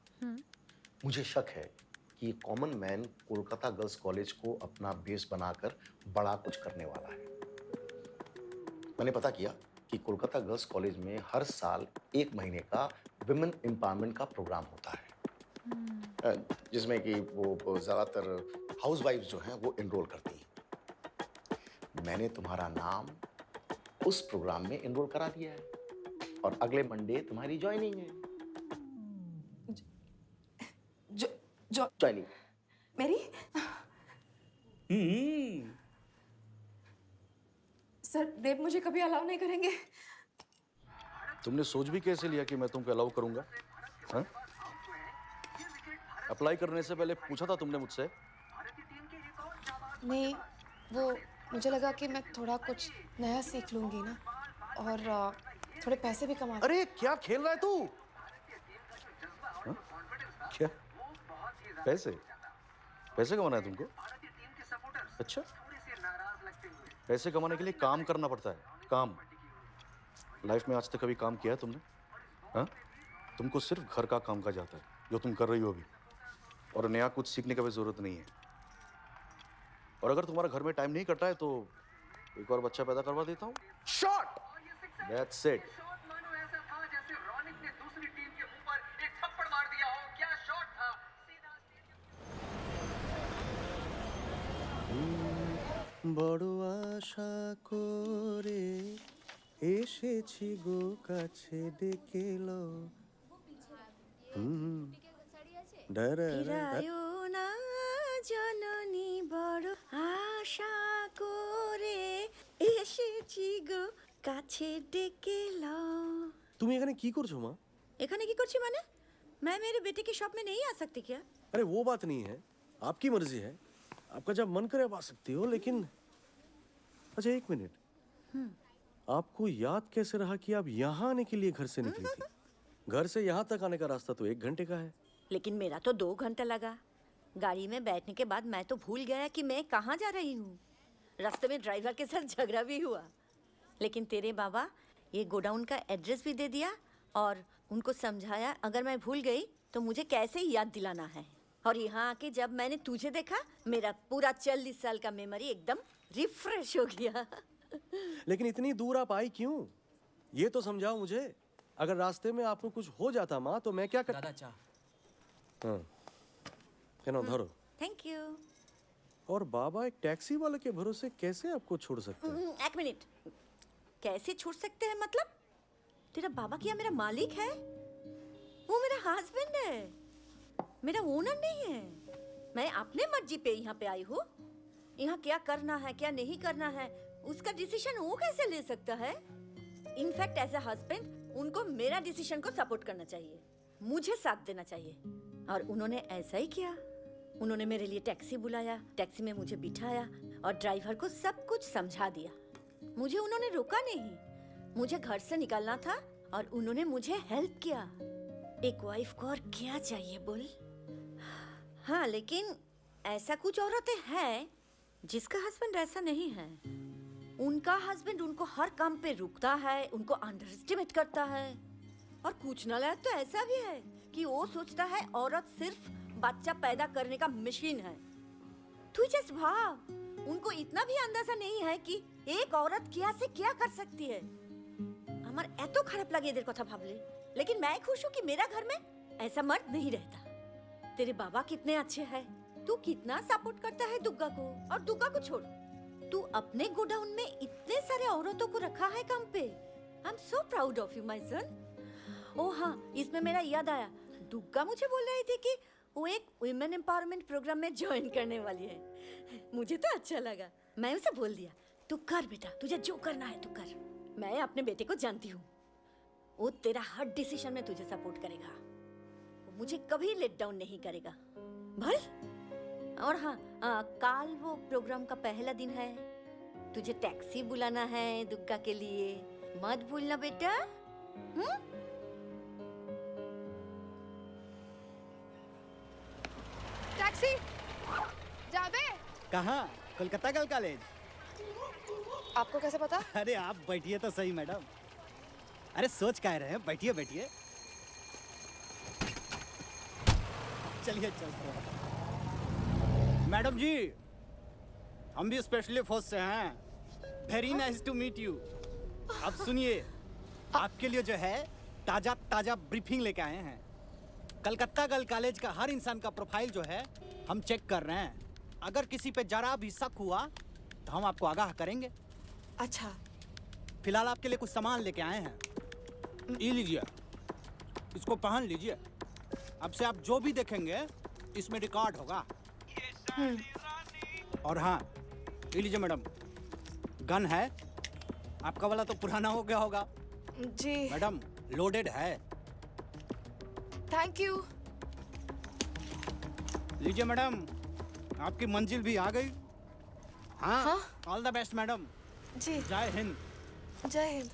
मुझे शक है कि ये common man Kolkata girls college को अपना बेस बनाकर बड़ा कुछ करने वाला है। मैंने पता किया कि कोलकाता गर्ल्स कॉलेज में हर साल 1 महीने का विमेन एम्पावरमेंट का प्रोग्राम होता है, जिसमें कि वो ज़्यादातर हाउसवाइफ्स जो हैं वो एनरोल करती हैं। मैंने तुम्हारा नाम उस प्रोग्राम में एनरोल करा दिया है और अगले मंडे तुम्हारी ज्वाइनिंग है। ज्वाइनिंग मेरी? सर, देव मुझे कभी अलाउ नहीं करेंगे। तुमने सोच भी कैसे लिया कि मैं तुमको अलाउ करूंगा? हाँ? अप्लाई करने से पहले पूछा था तुमने मुझसे? नहीं, वो मुझे लगा कि मैं थोड़ा कुछ नया सीख लूंगी ना, और थोड़े पैसे भी कमा। अरे क्या खेल रहा है तू? हाँ? क्या पैसे कमाना है तुमको? अच्छा, पैसे कमाने के लिए काम करना पड़ता है। काम लाइफ में आज तक कभी काम किया है तुमने? हाँ? तुमको सिर्फ घर का काम का जाता है, जो तुम कर रही हो अभी, और नया कुछ सीखने का भी जरूरत नहीं है। और अगर तुम्हारा घर में टाइम नहीं कटा है तो एक और बच्चा पैदा करवा देता हूँ। Shot, that's it. বড় আশা করে এসেছি গো কাছে ডেকে লো। ফিরায়ো না জননী, বড় আশা করে এসেছি গো কাছে ডেকে লও। তুমি এখানে কি করছো মা? এখানে কি করছি মানে? मैं मेरे बेटे की शॉप में नहीं आ सकती क्या? अरे वो बात नहीं है, आपकी मर्जी है, आपका जब मन करे आप आ सकती हो, लेकिन अच्छा 1 मिनट, आपको याद कैसे रहा कि आप यहाँ आने के लिए घर से निकली थी? घर से यहाँ तक आने का रास्ता तो 1 घंटे का है। लेकिन मेरा तो 2 घंटा लगा। गाड़ी में बैठने के बाद मैं तो भूल गया कि मैं कहाँ जा रही हूँ। रास्ते में ड्राइवर के साथ झगड़ा भी हुआ, लेकिन तेरे बाबा ये गोडाउन का एड्रेस भी दे दिया और उनको समझाया अगर मैं भूल गई तो मुझे कैसे याद दिलाना है। और यहाँ आके जब मैंने तुझे देखा, मेरा पूरा 40 साल का मेमोरी एकदम रिफ्रेश हो गया। लेकिन इतनी दूर आप आई क्यों? ये तो समझाओ मुझे। अगर रास्ते में आपको कुछ हो जाता माँ तो मैं क्या कर। दादा चाह। हाँ, धरो। Thank you. और बाबा एक टैक्सी वाले के भरोसे कैसे आपको छोड़ सकते हैं? 1 मिनट, कैसे छोड़ सकते हैं मतलब? तेरा बाबा क्या मेरा मालिक है? वो मेरा हस्बैंड है, मेरा ओनर नहीं है। मैं अपने मर्जी पे यहाँ पे आई हूँ। यहाँ क्या करना है क्या नहीं करना है उसका डिसीजन वो कैसे ले सकता है? इनफैक्ट एज अ हस्बैंड उनको मेरा डिसीजन को सपोर्ट करना चाहिए, मुझे साथ देना चाहिए। और उन्होंने ऐसा ही किया। उन्होंने मेरे लिए टैक्सी बुलाया, टैक्सी में मुझे बिठाया और ड्राइवर को सब कुछ समझा दिया। मुझे उन्होंने रोका नहीं, मुझे घर से निकलना था और उन्होंने मुझे हेल्प किया। एक वाइफ को और क्या चाहिए बोल? हाँ, लेकिन ऐसा कुछ औरतें हैं जिसका हस्बैंड ऐसा नहीं है। उनका हस्बैंड उनको हर काम पे रुकता है, उनको अंडर एस्टिमेट करता है। और कुछ नालायक तो ऐसा भी है कि वो सोचता है औरत सिर्फ बच्चा पैदा करने का मशीन है। तू जस्ट भाव, उनको इतना भी अंदाजा नहीं है कि एक औरत क्या से क्या कर सकती है। हमार एतो खराब लगे इधर कथा भावले, लेकिन मैं खुश हूँ कि मेरा घर में ऐसा मर्द नहीं रहता। तेरे बाबा कितने अच्छे हैं, तू कितना सपोर्ट करता है दुर्गा को। और दुर्गा को छोड़, तू अपने गोडाउन में इतने सारे औरतों को रखा है काम पे। I am so proud of you my son. ओ हाँ, इसमें मेरा याद आया, दुर्गा मुझे बोल रही थी कि वो एक वुमेन एम्पावरमेंट प्रोग्राम में ज्वाइन करने वाली है। मुझे तो अच्छा लगा, मैं उसे बोल दिया तू कर बेटा, तुझे जो करना है तू कर। मैं अपने बेटे को जानती हूँ, वो तेरा हर डिसीजन में तुझे सपोर्ट करेगा, वो मुझे कभी लेट डाउन नहीं करेगा भल। और हाँ, कल वो प्रोग्राम का पहला दिन है, तुझे टैक्सी बुलाना है दुर्गा के लिए, मत भूलना बेटा। टैक्सी जाबे। कहाँ? Kolkata girl college. आपको कैसे पता? अरे आप बैठिए तो सही मैडम। अरे सोच क्या रहे हैं, बैठिए बैठिए। चलिए चलते हैं। मैडम जी, हम भी स्पेशली फोर्स से हैं। Very nice to meet you. अब सुनिए, आपके लिए जो है ताजा ताजा ब्रीफिंग लेके आए हैं। कलकत्ता गर्ल कॉलेज का हर इंसान का प्रोफाइल जो है हम चेक कर रहे हैं। अगर किसी पे जरा भी शक हुआ तो हम आपको आगाह करेंगे। अच्छा, फिलहाल आपके लिए कुछ सामान लेके आए हैं, ये लीजिए, इसको पहन लीजिए। अब से आप जो भी देखेंगे इसमें रिकॉर्ड होगा। और हाँ, ये लीजिए मैडम, गन है। आपका वाला तो पुराना हो गया होगा जी मैडम, लोडेड है। Thank you. लीजिए मैडम, आपकी मंजिल भी आ गई। हाँ, ऑल द बेस्ट मैडम। जी, जय हिंद। जय हिंद।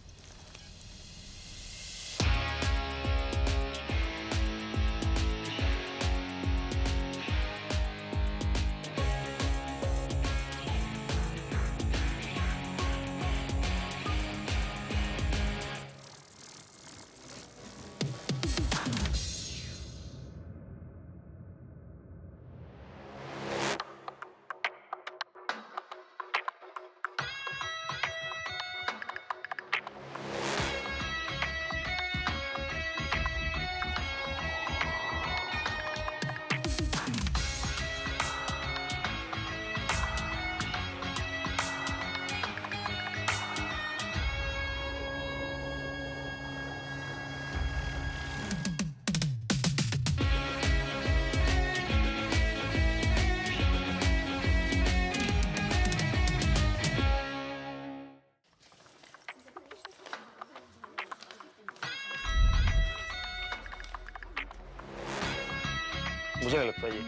मुझे नहीं लगता ये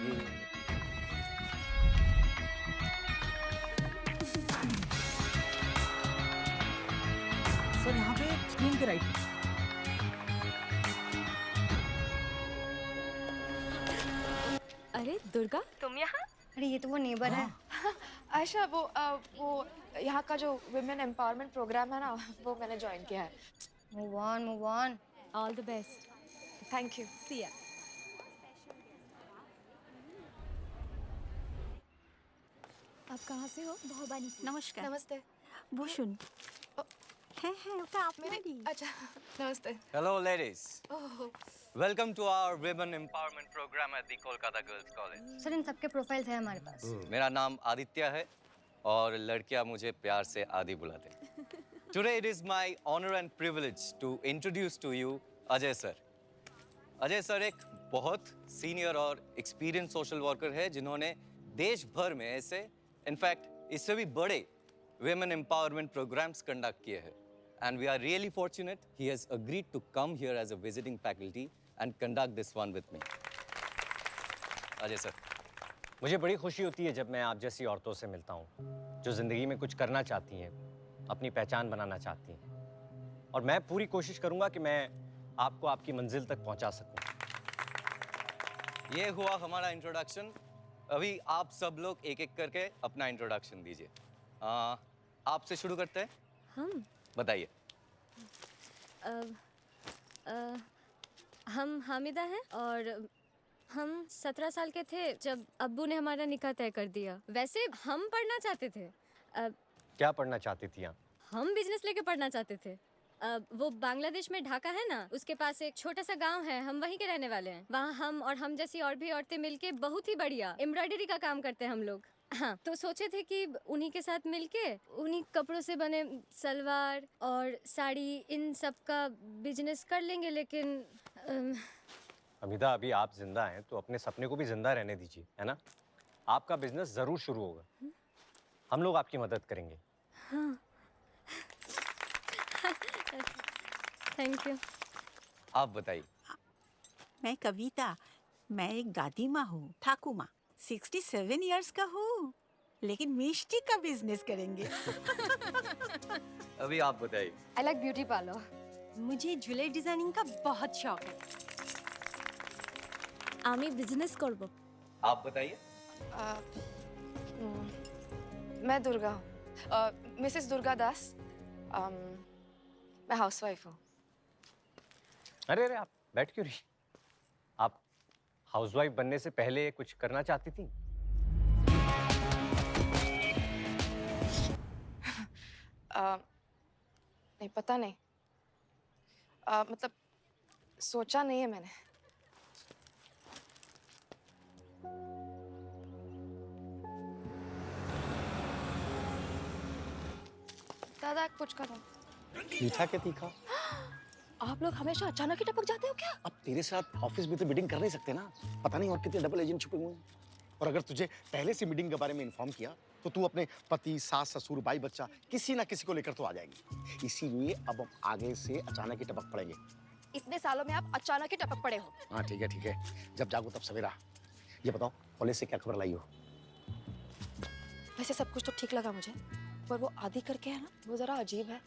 सर यहाँ पे स्क्रीन के राइट। अरे दुर्गा, तुम यहाँ? अरे ये तो वो नेबर है। आयशा, वो यहाँ का जो विमेन एम्पावरमेंट प्रोग्राम है ना, वो मैंने ज्वाइन किया है। Move on, move on. All the best. Thank you. See ya. आप कहाँ से हो? भवानी। नमस्कार। नमस्ते। भूषण है तो आप मेरी। अच्छा, नमस्ते। Hello, ladies. Oh, Welcome to our Women Empowerment Program at the Kolkata Girls College. Sir इन सबके प्रोफाइल्स है हमारे पास। मेरा नाम आदित्य है और लड़कियां मुझे प्यार से आदि बुलाते हैं। Today it is my honor and privilege to introduce to you Ajay sir. Ajay sir एक बहुत सीनियर और एक्सपीरियंस सोशल वर्कर है जिन्होंने देश भर में ऐसे इनफैक्ट इससे भी बड़े women empowerment programs conduct किए हैं and we are really fortunate he has agreed to come here as a visiting faculty and conduct this one with me. Ajay sir, मुझे बड़ी खुशी होती है जब मैं आप जैसी औरतों से मिलता हूँ जो ज़िंदगी में कुछ करना चाहती हैं, अपनी पहचान बनाना चाहती हैं, और मैं पूरी कोशिश करूँगा कि मैं आपको आपकी मंजिल तक पहुँचा सकूँ। ये हुआ हमारा इंट्रोडक्शन। अभी आप सब लोग एक एक करके अपना इंट्रोडक्शन दीजिए। आपसे शुरू करते हैं। हम बताइए। हम हामिदा हैं और हम 17 साल के थे जब अब्बू ने हमारा निकाह तय कर दिया। वैसे हम पढ़ना चाहते थे। क्या पढ़ना चाहती थी आप? हम बिजनेस लेके पढ़ना चाहते थे। वो बांग्लादेश में ढाका है ना, उसके पास एक छोटा सा गांव है, हम वहीं के रहने वाले हैं। वहाँ हम और हम जैसी और भी औरतें मिलके बहुत ही बढ़िया एम्ब्रॉयडरी का काम करते हैं हम लोग। हाँ, तो सोचे थे कि उन्हीं के साथ मिलके उन्हीं कपड़ों से बने सलवार और साड़ी इन सब का बिजनेस कर लेंगे, लेकिन हमीदा, अभी आप जिंदा हैं तो अपने सपने को भी जिंदा रहने दीजिए, है ना? आपका बिजनेस जरूर शुरू होगा। हम लोग आपकी मदद करेंगे। हाँ। Thank you. आप बताइए। मैं कविता, मैं एक दादी माँ हूँ, ठाकू माँ, 67 इयर्स का हूँ, लेकिन मिष्टी का बिजनेस करेंगे। अभी आप बताइए। I like beauty parlour. मुझे ज्वेलरी डिजाइनिंग का बहुत शौक है। आमी बिजनेस करबो। आप बताइए। मैं दुर्गा हूँ, मिसेस दुर्गा दास। मैं हाउसवाइफ हूँ। अरे अरे, आप बैठ क्यों रही? आप हाउसवाइफ बनने से पहले कुछ करना चाहती थी? नहीं, पता नहीं। मतलब सोचा नहीं है मैंने। दादा कुछ करो। मीठा क्या तीखा? आप लोग हमेशा अचानक ही टपक जाते हो क्या? अब तेरे साथ ऑफिस में तो मीटिंग कर नहीं सकते ना, पता नहीं और कितने डबल एजेंट छुपे हुए हैं। और अगर तुझे पहले से मीटिंग के बारे में इन्फॉर्म किया तो तू अपने पति, सास, ससुर, भाई, बच्चा किसी ना किसी को लेकर तो आ जाएगी। इसीलिए अब हम आगे से अचानक ही टपक पड़ेंगे। इतने सालों में आप अचानक ही टपक पड़े हो। हाँ ठीक है ठीक है, जब जागो तब सवेरा। ये बताओ, कॉलेज से क्या खबर लाई हो? वैसे सब कुछ तो ठीक लगा मुझे, पर वो आदि करके है ना, वो जरा अजीब है।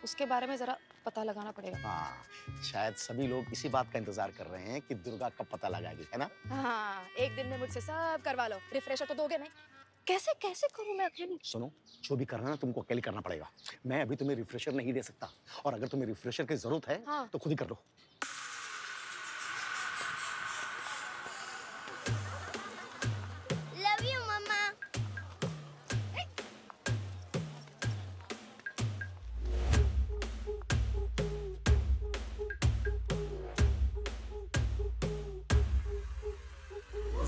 उसके बारे में जरा पता लगाना पड़ेगा। हाँ, शायद सभी लोग इसी बात का इंतजार कर रहे हैं कि दुर्गा कब पता लगाएगी, है ना? हाँ, एक दिन में मुझसे सब करवा लो। रिफ्रेशर तो दोगे नहीं? कैसे कैसे करूँ मैं अकेली? सुनो, जो भी करना है तुमको अकेले करना पड़ेगा। मैं अभी तुम्हें रिफ्रेशर नहीं दे सकता, और अगर तुम्हें रिफ्रेशर की जरूरत है हाँ। तो खुद ही कर लो। लव यू मम्मा।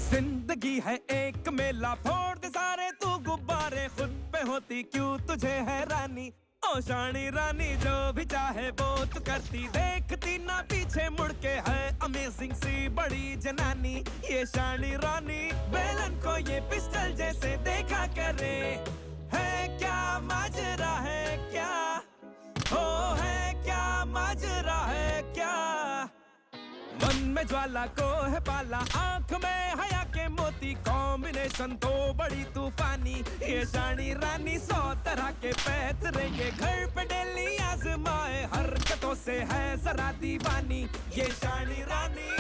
जिंदगी है एक मेला, फोड़ दे सारे तू गुब्बारे, खुद पे होती क्यों तुझे है रानी। ओ शानी रानी, जो भी चाहे वो तू करती, देखती ना पीछे मुड़ के, है अमेजिंग सी बड़ी जनानी। ये शानी रानी बेलन को ये पिस्टल जैसे देखा करे, है क्या माजरा है क्या, हो है क्या माजरा है क्या। मन में ज्वाला को है पाला, आंख में हया के मोती, कॉम्बिनेशन तो बड़ी तूफानी। ये शानी रानी 100 तरह के पैतरे, ये घर पे डेली आजमाए, हरकतों से है जरा दीवानी। ये शानी रानी।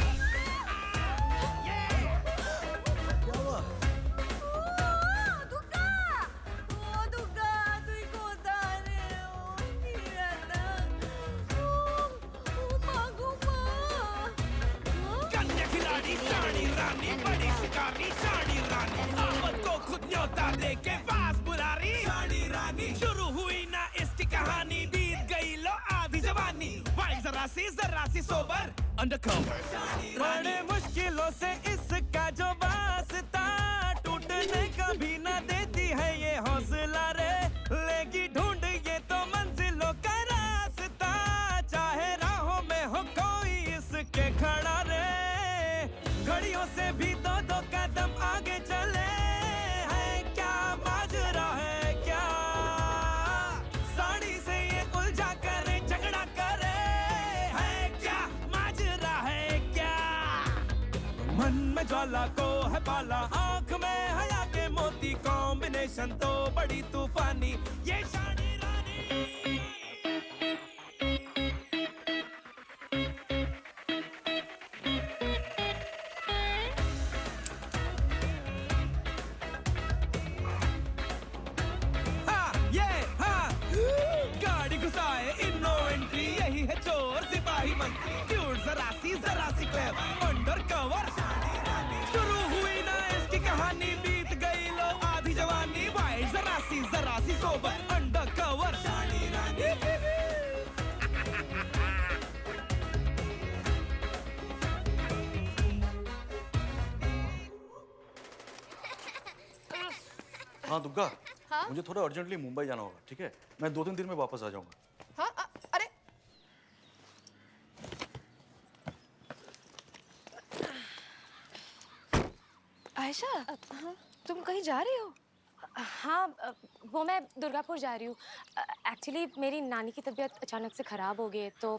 बड़ी शिकारी शानी रानी, आफत को खुद न्योता देके पास बुला रही शानी रानी। शुरू हुई ना इसकी कहानी, बीत गई लो आधी जवानी, वाइफ जरा सी सोबर अंडरकवर। बड़े मुश्किलों से इसका जो वास्ता, टूटने कभी ना देती है ये हौसला रे, लेगी ढूंढ ये तो मंजिलों का रास्ता, चाहे राहों में हो कोई इसके खड़ा। से भी दो कदम आगे चले हैं क्या माजरा है क्या साड़ी से ये उलझा करे झगड़ा करे है क्या माजरा है क्या मन में ज्वाला को है पाला आंख में हया के मोती कॉम्बिनेशन तो बड़ी तूफानी ये शानी रानी गाड़ी घुसाए इनो एंट्री यही है चोर सिपाही मंत्री क्यूट जरा सी क्लेवर अंडर कवर शुरू हुई ना इसकी कहानी बीत गई लो आधी जवानी वाइट जरा सी सोबर अंडर कवर शानी रानी हाँ दुग्गा, हाँ? मुझे थोड़ा अर्जेंटली मुंबई जाना होगा, ठीक है? मैं 2-3 दिन में वापस आ जाऊंगा। हाँ अरे आयशा, तुम कहीं जा रही हो? हाँ वो मैं दुर्गापुर जा रही हूँ। एक्चुअली मेरी नानी की तबीयत अचानक से खराब हो गई है तो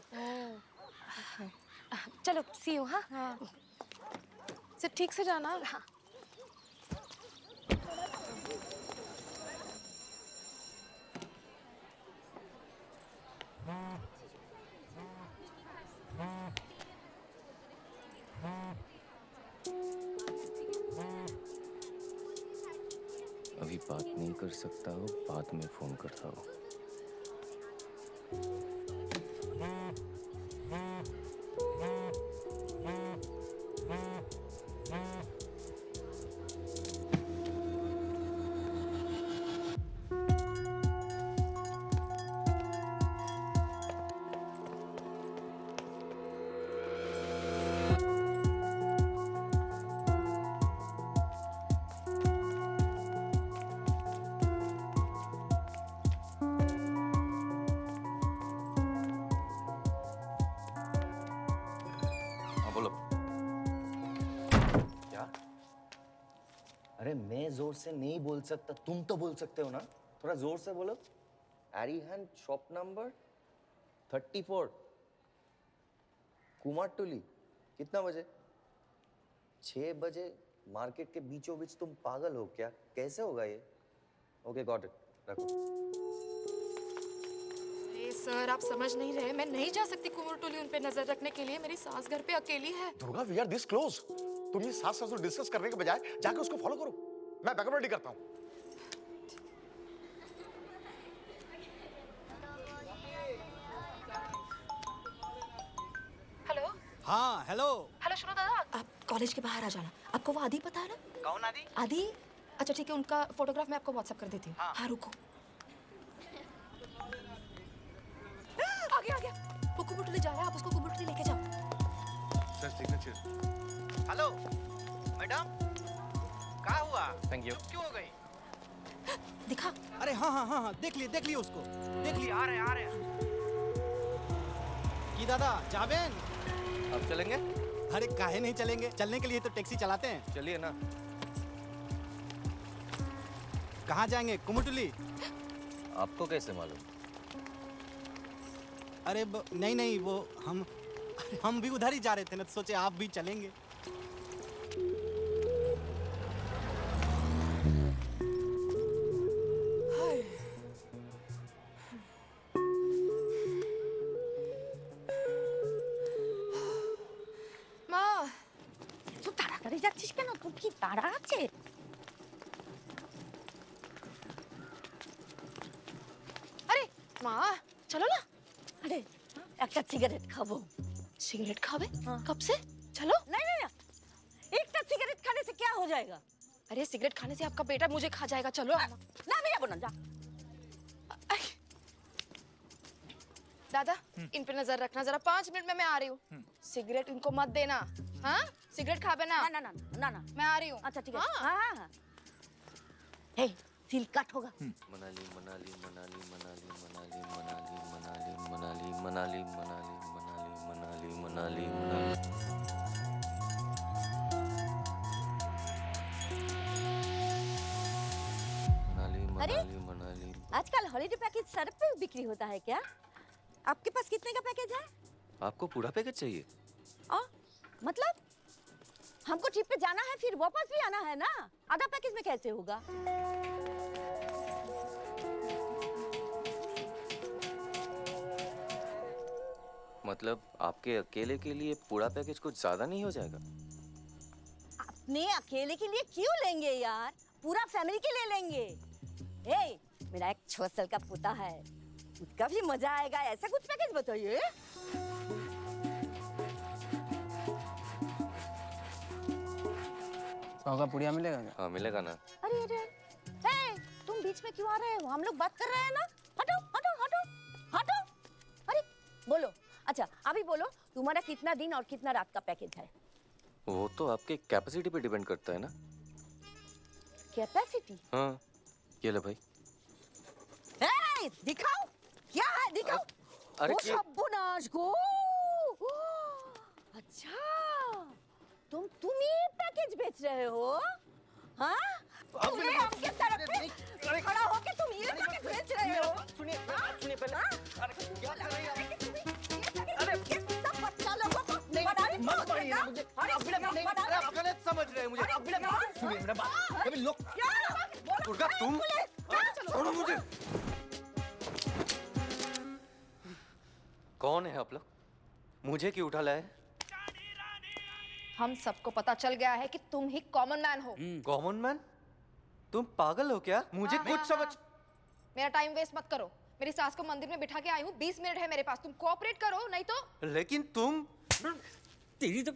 चलो सी यू। हाँ सिर्फ ठीक से जाना। हाँ। अभी बात नहीं कर सकता हो, बाद में फोन करता हूँ। अरे मैं जोर से नहीं बोल सकता, तुम तो बोल सकते हो ना, थोड़ा जोर से बोलो। एरिहन शॉप नंबर 34 कुमारटुली। कितना बजे? 6 बजे मार्केट के बीचों बीच। तुम पागल हो क्या? कैसे होगा ये? ओके गॉट इट, रखो। अरे सर आप समझ नहीं रहे, मैं नहीं जा सकती कुमारटुली उन पे नजर रखने के लिए। मेरी सास घर पे अकेली है। Durga, we are this close. तुम ये सास ससुर डिस्कस करने के बजाय जाके उसको फॉलो करो। मैं बैकअप रेडी करता हूँ। हेलो। हाँ हेलो। हेलो सुनो दादा, आप कॉलेज के बाहर आ जाना। आपको वो आदि पता है ना? कौन आदि? आदि? अच्छा ठीक है, उनका फोटोग्राफ मैं आपको व्हाट्सएप कर देती हूँ। हाँ रुको। आ गया। वो कुमारटुली जा रहा है, आप उसको कुमारटुली लेके जाओ। Sir signature. हेलो मैडम, क्या हुआ? Thank you. क्यों हो गई? दिखा। अरे हाँ, देख लिए उसको। देख लिए, आ रहे हैं। की दादा जाबेन? अब चलेंगे? अरे काहे नहीं चलेंगे, चलने के लिए तो टैक्सी चलाते हैं। चलिए ना। कहाँ जाएंगे? कुमारटुली? आपको कैसे मालूम? अरे नहीं वो हम भी उधर ही जा रहे थे ना, तो सोचे आप भी चलेंगे। মা, তো তাড়াতাড়ি যাচ্ছিস কেন? তোর কি তাড়া আছে? अरे माँ चलो ना। अरे একটা সিগারেট খাবো। सिगरेट खावे? कब से? चलो। नहीं एक सिगरेट खाने से क्या हो जाएगा? अरे सिगरेट खाने से आपका बेटा मुझे खा जाएगा। चलो। ना मैं जाबो ना, जा। दादा इन पे नजर रखना जरा, 5 मिनट में मैं आ रही हूँ। सिगरेट इनको मत देना। हाँ सिगरेट खावे ना। ना मैं आ रही हूँ। अच्छा ठीक है। हाँ हे सील कट होगा। मनाली मनाली मनाली मनाली मनाली मनाली मनाली मनाली मनाली मनाली मनाली मनाली मनाली। मनाली आजकल हॉलिडे पैकेज सड़क पे बिक्री होता है क्या? आपके पास कितने का पैकेज है? आपको पूरा पैकेज चाहिए? मतलब हमको ट्रिप पे जाना है फिर वापस भी आना है ना, आधा पैकेज में कैसे होगा? मतलब आपके अकेले के लिए पूरा पैकेज कुछ ज्यादा नहीं हो जाएगा? अपने अकेले के लिए क्यों लेंगे यार, पूरा फैमिली के लिए लेंगे। ए, मेरा एक 6 साल का पोता है, उसका भी मजा आएगा, ऐसा कुछ पैकेज बताइए। का पुड़िया मिलेगा क्या? हाँ मिलेगा ना। अरे अरे, ए, तुम बीच में क्यों आ रहे हो? हम लोग बात कर रहे हैं ना। हटो हटो हटो हटो। अरे बोलो, अच्छा अभी बोलो, तुम्हारा कितना दिन और कितना रात का पैकेज है? वो तो आपके कैपेसिटी पे डिपेंड करता है ना। कैपेसिटी? हाँ ये ले भाई। ए, दिखाओ क्या है, दिखाओ। अरे वो शब्बुनाश को। अच्छा, तुम ही पैकेज बेच रहे हो? हाँ? तुमने हमके सड़क पे खड़ा होके तुम ये पैकेज बेच रहे हो? सुनिए पहले। अरे क्या कर रही हैं? अरे कितना बच्चा लोगों को मत मारिए ना मुझे। आप गलत समझ रहे हैं मुझे। सुनिए मेरा बात। अभी लोग दुर्गा तुम छोड़ो मुझे। कौन है आप लोग? मुझे क्यों उठा लाए? हम सबको पता चल गया है कि तुम ही कॉमन मैन हो। Common man? तुम पागल हो क्या? मुझे कुछ समझ। मेरा टाइम वेस्ट मत करो। मेरी सास को मंदिर में बिठा के आई हूँ, 20 मिनट है मेरे पास, तुम कोऑपरेट करो नहीं तो। लेकिन तुम तेरी तो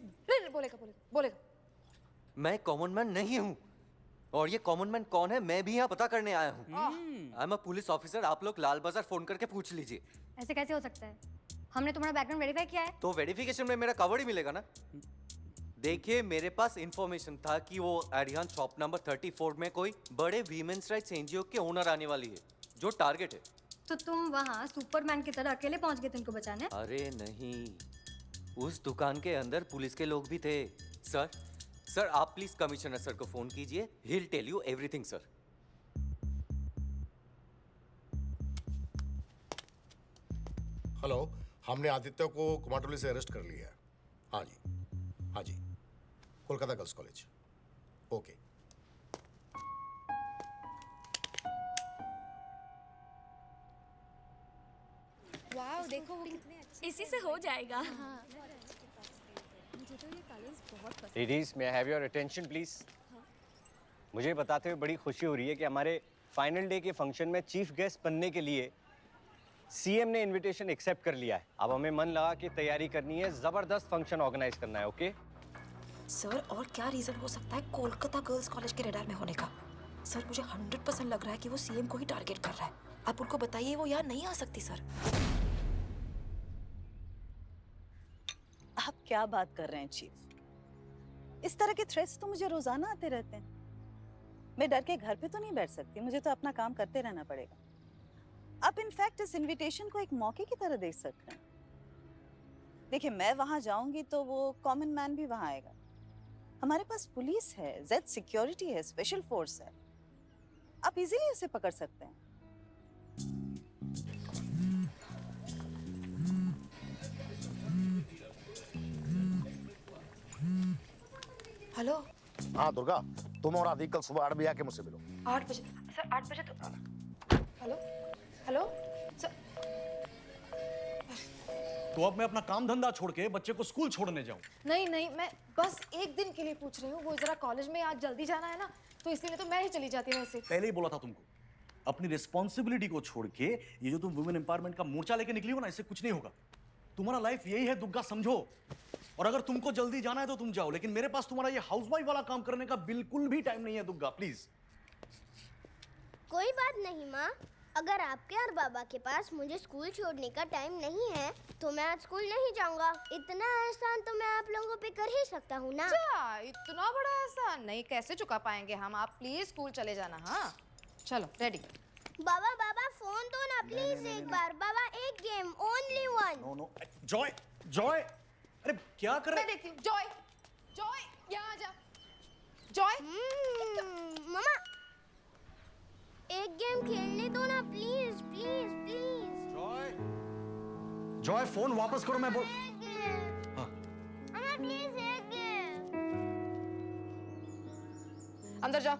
बोलेगा। मैं कॉमन मैन नहीं हूँ, और ये कॉमन मैन कौन है मैं भी यहाँ पता करने आया हूँ। I am a police officer. आप लोग लाल बाजार फोन करके पूछ लीजिए। ऐसे कैसे हो सकता है? हमने तुम्हारा बैकग्राउंड वेरीफाई किया है। तो वेरिफिकेशन में मेरा कवर ही मिलेगा ना। देखिए मेरे पास इंफॉर्मेशन था कि वो एरिहान शॉप नंबर 34 में कोई बड़े वीमेंस राइट्स एनजीओ के ओनर आने वाली है, जो टारगेट है। तो तुम वहाँ सुपरमैन की तरह अकेले पहुँच गए थे उनको बचाने? अरे नहीं, उस दुकान के अंदर पुलिस के लोग भी थे। सर आप प्लीज कमिश्नर सर को फोन कीजिए, he will tell you everything sir. Hello, हमने आदित्य को कुमारटोली से अरेस्ट कर लिया है। हाँ जी, Kolkata girls college. Okay. Wow, देखो वो कितने अच्छे। इसी से हो जाएगा। मुझे तो ये कलर्स बहुत पसंद। Ladies, may I have your attention please. मुझे बताते हुए बड़ी खुशी हो रही है कि हमारे फाइनल डे के फंक्शन में चीफ गेस्ट बनने के लिए सीएम ने इनविटेशन एक्सेप्ट कर लिया है। अब हमें मन लगा कि तैयारी करनी है, जबरदस्त फंक्शन ऑर्गेनाइज करना है। ओके सर, और क्या रीजन हो सकता है कोलकाता गर्ल्स कॉलेज के रडार में होने का? सर मुझे 100% लग रहा है कि वो सीएम को ही टारगेट कर रहा है। आप उनको बताइए वो यहाँ नहीं आ सकती। सर आप क्या बात कर रहे हैं चीफ? इस तरह के थ्रेट्स तो मुझे रोजाना आते रहते हैं। मैं डर के घर पे तो नहीं बैठ सकती, मुझे तो अपना काम करते रहना पड़ेगा। आप इनफैक्ट इस इनविटेशन को एक मौके की तरह देख सकते हैं। देखिए मैं वहां जाऊंगी तो वो कॉमन मैन भी वहां आएगा। हमारे पास पुलिस है, जेड सिक्योरिटी है, स्पेशल फोर्स है, आप इजीली उसे पकड़ सकते हैं। हेलो। हाँ दुर्गा, तुम और आदि कल सुबह 8 बजे आके मुझसे मिलो। 8 बजे? सर 8 बजे तो। Hello sir. तो अब मैं अपना काम धंधा छोड़ के बच्चे को स्कूल छोड़ने जाऊं? नहीं, मैं बस एक दिन के लिए पूछ रही हूँ। वो जरा कॉलेज में आज जल्दी जाना है ना, तो इसलिए तो मैं ही चली जाती हूँ वैसे। पहले ही बोला था तुमको, अपनी रिस्पॉन्सिबिलिटी को छोड़ के ये जो तुम वुमेन एम्पावरमेंट का मोर्चा लेके निकली हो ना, इससे कुछ नहीं होगा। तुम्हारा लाइफ यही है दुर्गा, समझो। और अगर तुमको जल्दी जाना है तो तुम जाओ, लेकिन मेरे पास तुम्हारा ये हाउसवाइफ वाला काम करने का बिल्कुल भी टाइम नहीं है दुर्गा, प्लीज। कोई बात नहीं माँ, अगर आपके और बाबा के पास मुझे स्कूल छोड़ने का टाइम नहीं है तो मैं आज स्कूल नहीं जाऊंगा। इतना एहसान तो मैं आप लोगों पे कर ही सकता हूँ ना। अच्छा, इतना बड़ा एहसान नहीं कैसे चुका पाएंगे हम। आप प्लीज स्कूल चले जाना। हाँ चलो रेडी। बाबा फोन दो ना प्लीज एक बार। बाबा एक game, only one. No joy, अरे क्या कर रहे? मैं देखती हूँ। जॉय यहाँ आ जा। जॉय मामा एक गेम खेलने दो ना please please please. Joy phone वापस करो, मैं बोल। अम्मा प्लीज एक गेम। अंदर जा।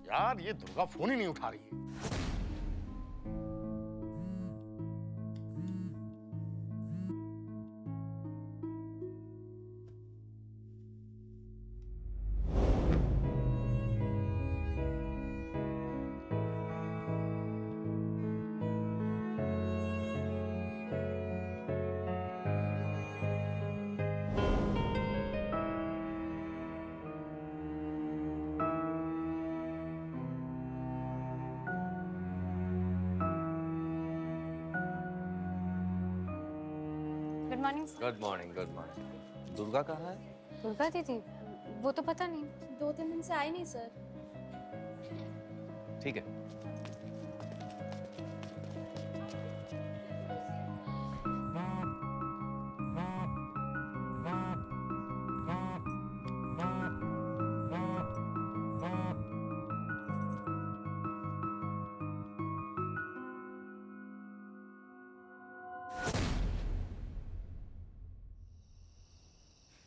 यार ये दुर्गा फोन ही नहीं उठा रही है। Good morning. Good morning, good morning. Durga कहाँ है? दुर्गा दीदी, वो तो पता नहीं, 2-3 दिन से आई नहीं सर। ठीक है।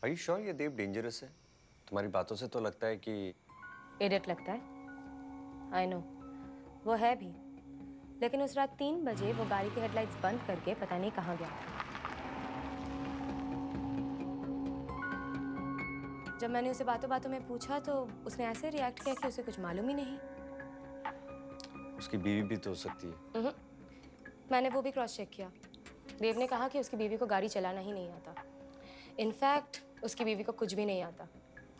Are you sure ये देव डेंजरस है? तुम्हारी बातों से तो लगता है कि इडियट लगता है। आई नो, वो है भी, लेकिन उस रात 3 बजे वो गाड़ी की हेडलाइट्स बंद करके पता नहीं कहाँ गया था। जब मैंने उसे बातों बातों में पूछा तो उसने ऐसे रिएक्ट किया कि उसे कुछ मालूम ही नहीं। उसकी बीवी भी तो हो सकती है। मैंने वो भी क्रॉस चेक किया। देव ने कहा कि उसकी बीवी को गाड़ी चलाना ही नहीं आता। इनफैक्ट उसकी बीवी को कुछ भी नहीं आता,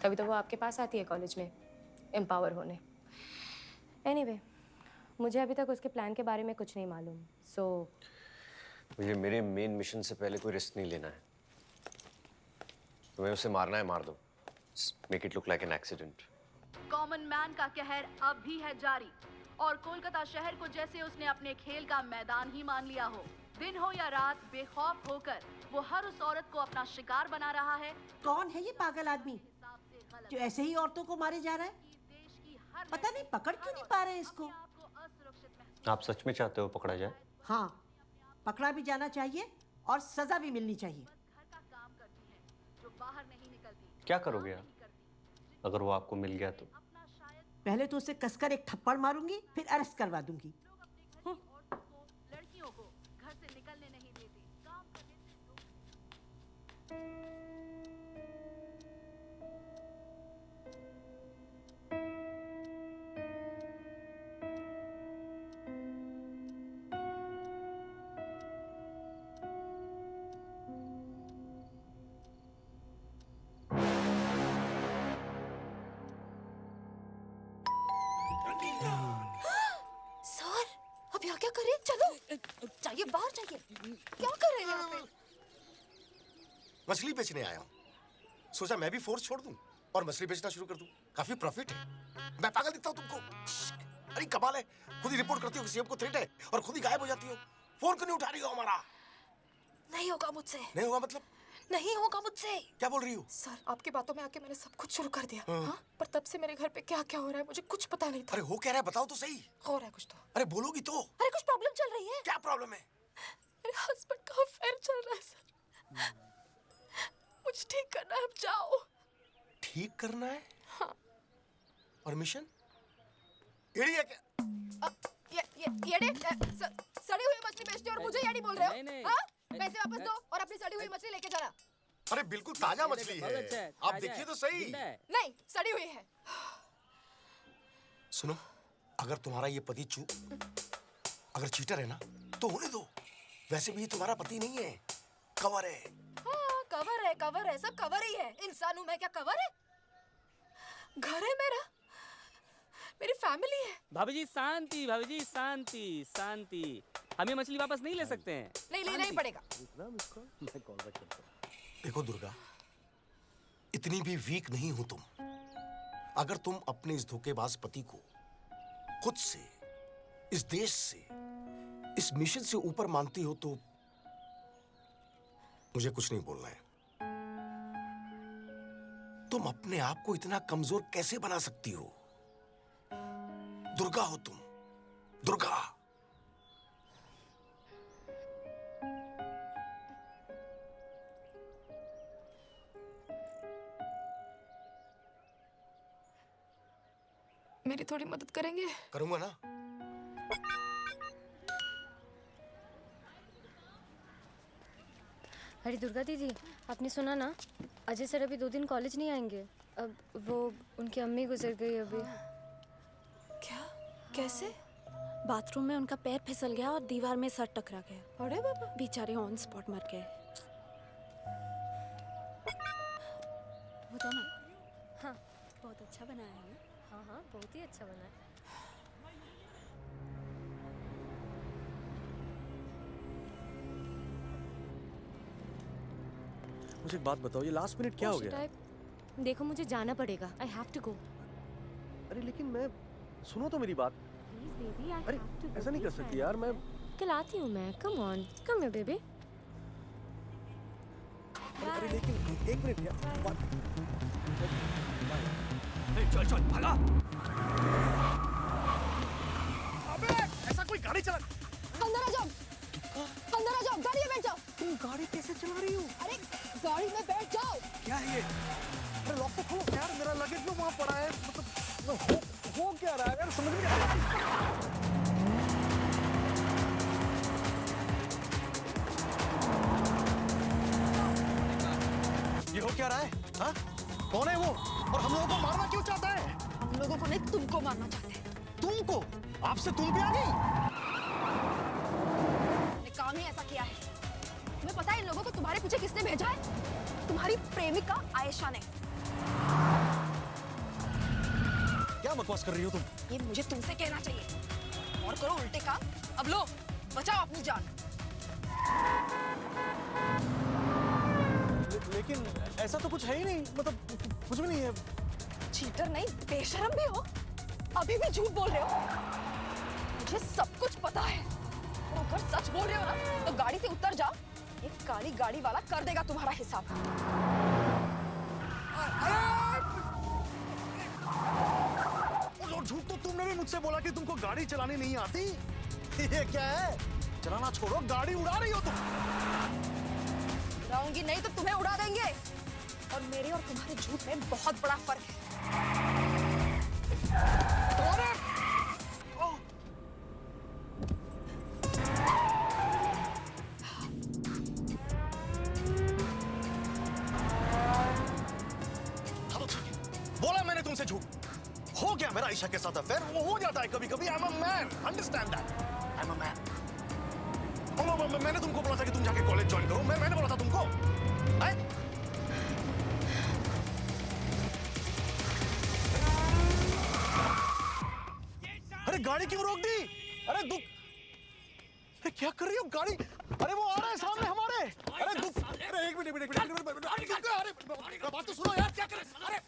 तभी तो वो आपके पास आती है कॉलेज में एम्पावर होने। एनीवे, मुझे अभी तक उसके प्लान के बारे में कुछ नहीं मालूम। मुझे मेरे मेन मिशन से पहले कोई रिस्क नहीं लेना है। तुम्हें उसे मारना है, मार दो। Make it look like an accident. Common man का कहर अब भी है जारी और कोलकाता शहर को जैसे उसने अपने खेल का मैदान ही मान लिया हो। दिन हो या रात, बेखौफ होकर वो हर उस औरत को अपना शिकार बना रहा है। कौन है ये पागल आदमी जो ऐसे ही औरतों को मारे जा रहा है? पता नहीं पकड़ क्यों नहीं पा रहे हैं इसको। आप सच में चाहते हो पकड़ा जाए? हाँ, पकड़ा भी जाना चाहिए और सजा भी मिलनी चाहिए। क्या करोगे आप अगर वो आपको मिल गया तो? पहले तो उसे कसकर एक थप्पड़ मारूंगी, फिर अरेस्ट करवा दूंगी। लड़कियों को घर से निकलने नहीं देती, काम करने से सर, अब यहाँ क्या करें? चलो जाइए, बाहर जाइए। क्या कर रहे हैं यहाँ पे? मछली बेचने आया हूँ। सोचा मैं भी फोर्स छोड़ दूं और मछली बेचना शुरू कर दूं। काफी प्रॉफिट है। मैं पागल दिखता हूँ तुमको? अरे कमाल है, खुद ही रिपोर्ट करती हो कि सीएम को थ्रेट है और खुद ही गायब हो जाती हो। फोन क्यों नहीं उठा रही हो हमारा? नहीं होगा मुझसे। नहीं होगा मतलब? नहीं होगा मुझसे। क्या बोल रही हो? सर, आपकी बातों में आके मैंने सब कुछ शुरू कर दिया। हाँ? पर तब से मेरे घर पे क्या क्या हो रहा है मुझे कुछ पता नहीं था। अरे हो क्या रहा है बताओ तो सही। हो रहा है कुछ तो। अरे बोलोगी तो। अरे कुछ प्रॉब्लम चल रही है। क्या प्रॉब्लम है? मेरे हस्बैंड का अफेयर चल रहा है सर। मुझे ठीक करना है, अब जाओ। ठीक करना है? हाँ। और मिशन? एड़ी है क्या? येड़े सड़ी हुई मछली बेचते हो और मुझे येड़ी बोल रहे हो? नहीं। हाँ? पैसे वापस दो और अपनी सड़ी हुई मछली लेके जाना। अरे बिल्कुल ताजा मछली है, आप देखिए तो सही। नहीं, सड़ी हुई है। सुनो, अगर तुम्हारा ये पति अगर चीटर है ना तो होने दो। वैसे भी ये तुम्हारा पति नहीं है, कवर है। हाँ, कवर है, सब कवर ही है। इंसान हूँ मैं, क्या कवर है? घर है मेरा, मेरी फैमिली है। भाभी जी शांति, भाभी जी शांति शांति। हम ये मछली वापस नहीं ले सकते हैं। नहीं पड़ेगा। देखो दुर्गा, इतनी भी वीक नहीं हो तुम। अगर तुम अपने इस धोखेबाज पति को खुद से, इस देश से, इस मिशन से ऊपर मानती हो तो मुझे कुछ नहीं बोलना है। तुम अपने आप को इतना कमजोर कैसे बना सकती हो? दुर्गा हो तुम, दुर्गा। मेरी थोड़ी मदद करेंगे? करूंगा ना। अरे दुर्गा दीदी, आपने सुना ना, अजय सर अभी 2 दिन कॉलेज नहीं आएंगे। अब वो उनकी अम्मी गुजर गई अभी। क्या? कैसे? बाथरूम में उनका पैर फिसल गया और दीवार में सर टकरा गया। अरे बाबा, बेचारे ऑन स्पॉट मर गए। बताओ ना। हाँ, बहुत अच्छा बनाया है ना? हाँ, बहुत ही अच्छा बना है। मुझे एक बात बताओ, ये लास्ट मिनट क्या हो गया? देखो मुझे जाना पड़ेगा। I have to go. अरे लेकिन मैं, सुनो तो मेरी बात। Please baby, I अरे have to go. ऐसा नहीं कर सकती यार, मैं कल आती हूँ मैं। Come on, come here baby. अरे लेकिन एक मिनट यार। चल भागा। अबे ऐसा कोई गाड़ी चला। अंदर आ जाओ, गाड़ी में बैठ जाओ। तुम गाड़ी कैसे चला रही हो? अरे गाड़ी में बैठ जाओ। क्या है ये? अरे लॉक तो खोलो यार, मेरा लगेज तो वहाँ पड़ा है। मतलब हो क्या रहा है यार, समझ में नहीं आ रहा। ये हो क्या रहा है? हाँ? कौन है वो? और हम लोगों को मारना क्यों चाहता है? हम लोगों को नहीं, तुमको मारना चाहते हैं। तुमको? आपसे तुम भी आ गई? काम ही ऐसा किया है। तुम्हें पता है इन लोगों को तुम्हारे पीछे किसने भेजा है? तुम्हारी प्रेमिका आयशा ने। क्या बकवास कर रही हो तुम? ये मुझे तुमसे कहना चाहिए। और करो उल्टे काम। अब लो, बचाओ अपनी जान। लेकिन ऐसा तो कुछ है ही नहीं, मतलब कुछ भी नहीं है। चीटर नहीं, बेशरम भी हो। अभी भी झूठ बोल रहे हो। मुझे सब कुछ पता है। और अगर सच बोल रहे हो ना, तो गाड़ी से उतर जाओ। एक काली गाड़ी वाला कर देगा तुम्हारा हिसाब। और झूठ तो तुमने भी मुझसे बोला कि तुमको गाड़ी चलानी नहीं आती। ये क्या है? चलाना छोड़ो, गाड़ी उड़ा रही हो तुम। उड़ाऊंगी नहीं तो तुम्हें उड़ा देंगे। और मेरे और तुम्हारे झूठ में बहुत बड़ा फर्क है। बोला मैंने तुमसे झूठ। हो गया मेरा आयशा के साथ अफेयर, वो हो जाता है कभी-कभी। I am a man, understand that. I am a man. मैंने तुमको बोला था कि तुम जाके कॉलेज ज्वाइन करो। मैंने बोला था तुमको। अरे गाड़ी क्यों रोक दी? अरे दुख, क्या कर रही हो गाड़ी? अरे वो आ रहा है सामने हमारे। अरे दुख, अरे एक मिनट, अरे बात तो सुनो यार, क्या कर रहे? अरे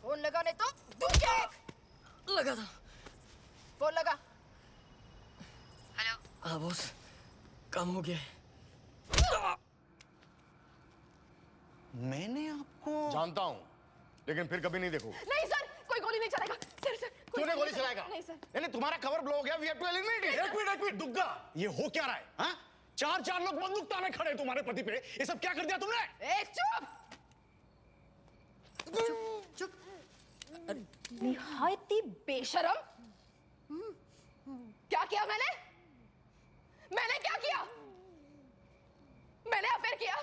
फोन लगा नहीं तो दूंगी एक। लगा था। फोन लगा। हेलो। हाँ बॉस, काम हो गया है। मैंने आपको जानता हूँ, लेकिन फिर कभी नहीं देखो। नहीं सर, कोई गोली नहीं चलाएगा। सर सर तूने गोली चलाएगा? नहीं सर। नहीं तुम्हारा कवर ब्लो हो गया। We have to eliminate it. एक मिनट दुग्गा, ये हो क्या रहा है? हाँ? चार लोग बंदूक ताने खड़े तुम्हारे पति पे। ये सब क्या कर दिया तुमने? एक चुप। चुप। निहायती बेशरम। क्या किया मैंने? मैंने क्या किया? मैंने अफेयर किया?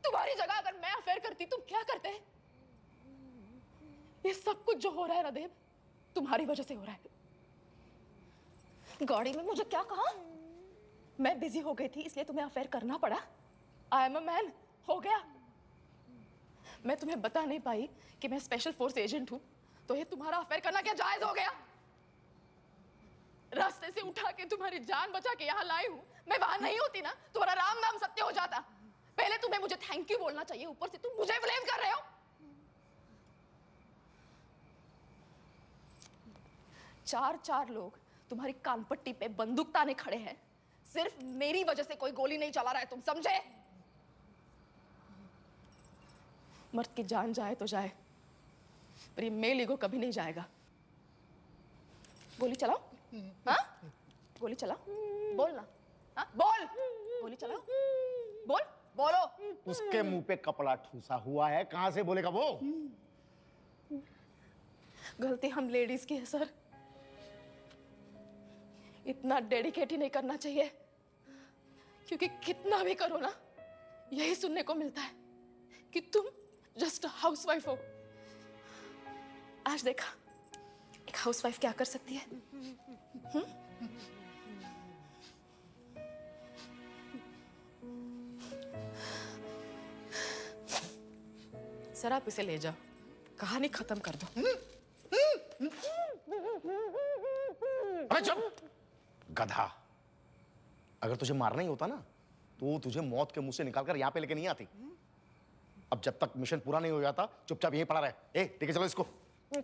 तुम्हारी जगह अगर मैं अफेयर करती तुम क्या करते? ये सब कुछ जो हो रहा है ना देव, तुम्हारी वजह से हो रहा है। गाड़ी में मुझे क्या कहा? मैं बिजी हो गई थी इसलिए तुम्हें अफेयर करना पड़ा। I am a man. हो गया। मैं तुम्हें बता नहीं पाई कि मैं स्पेशल फोर्स एजेंट हूं, तो ये तुम्हारा अफेयर करना क्या जायज हो गया? रास्ते से उठा के तुम्हारी जान बचा के यहाँ लाई हूं। मैं वहां नहीं होती ना, तुम्हारा राम नाम सत्य हो जाता। पहले तुम्हें मुझे थैंक यू बोलना चाहिए, ऊपर से तुम मुझे ब्लेम कर रहे हो। चार लोग तुम्हारी कानपट्टी पे बंदूक ताने खड़े हैं। सिर्फ मेरी वजह से कोई गोली नहीं चला रहा है, तुम समझे? मर्द की जान जाए तो जाए, पर ये मेल ईगो कभी नहीं जाएगा। गोली चलाओ। हाँ? गोली चलाओ। बोल ना। हाँ? बोल। गोली चलाओ। बोल। बोलो। उसके मुंह पे कपड़ा ठूसा हुआ है, कहां से बोलेगा वो? गलती हम लेडीज की है सर। इतना डेडिकेट ही नहीं करना चाहिए, क्योंकि कितना भी करो ना, यही सुनने को मिलता है कि तुम जस्ट हाउसवाइफ हो। आज देखा एक हाउसवाइफ क्या कर सकती है। सर आप इसे ले जाओ, कहानी खत्म कर दो। अरे चुप गधा। अगर तुझे मारना ही होता ना, तो तुझे मौत के मुंह से निकालकर यहाँ पे लेके नहीं आती। अब जब तक मिशन पूरा नहीं हो जाता, चुपचाप यहीं पड़ा रहे। ए, लेके चलो इसको। चल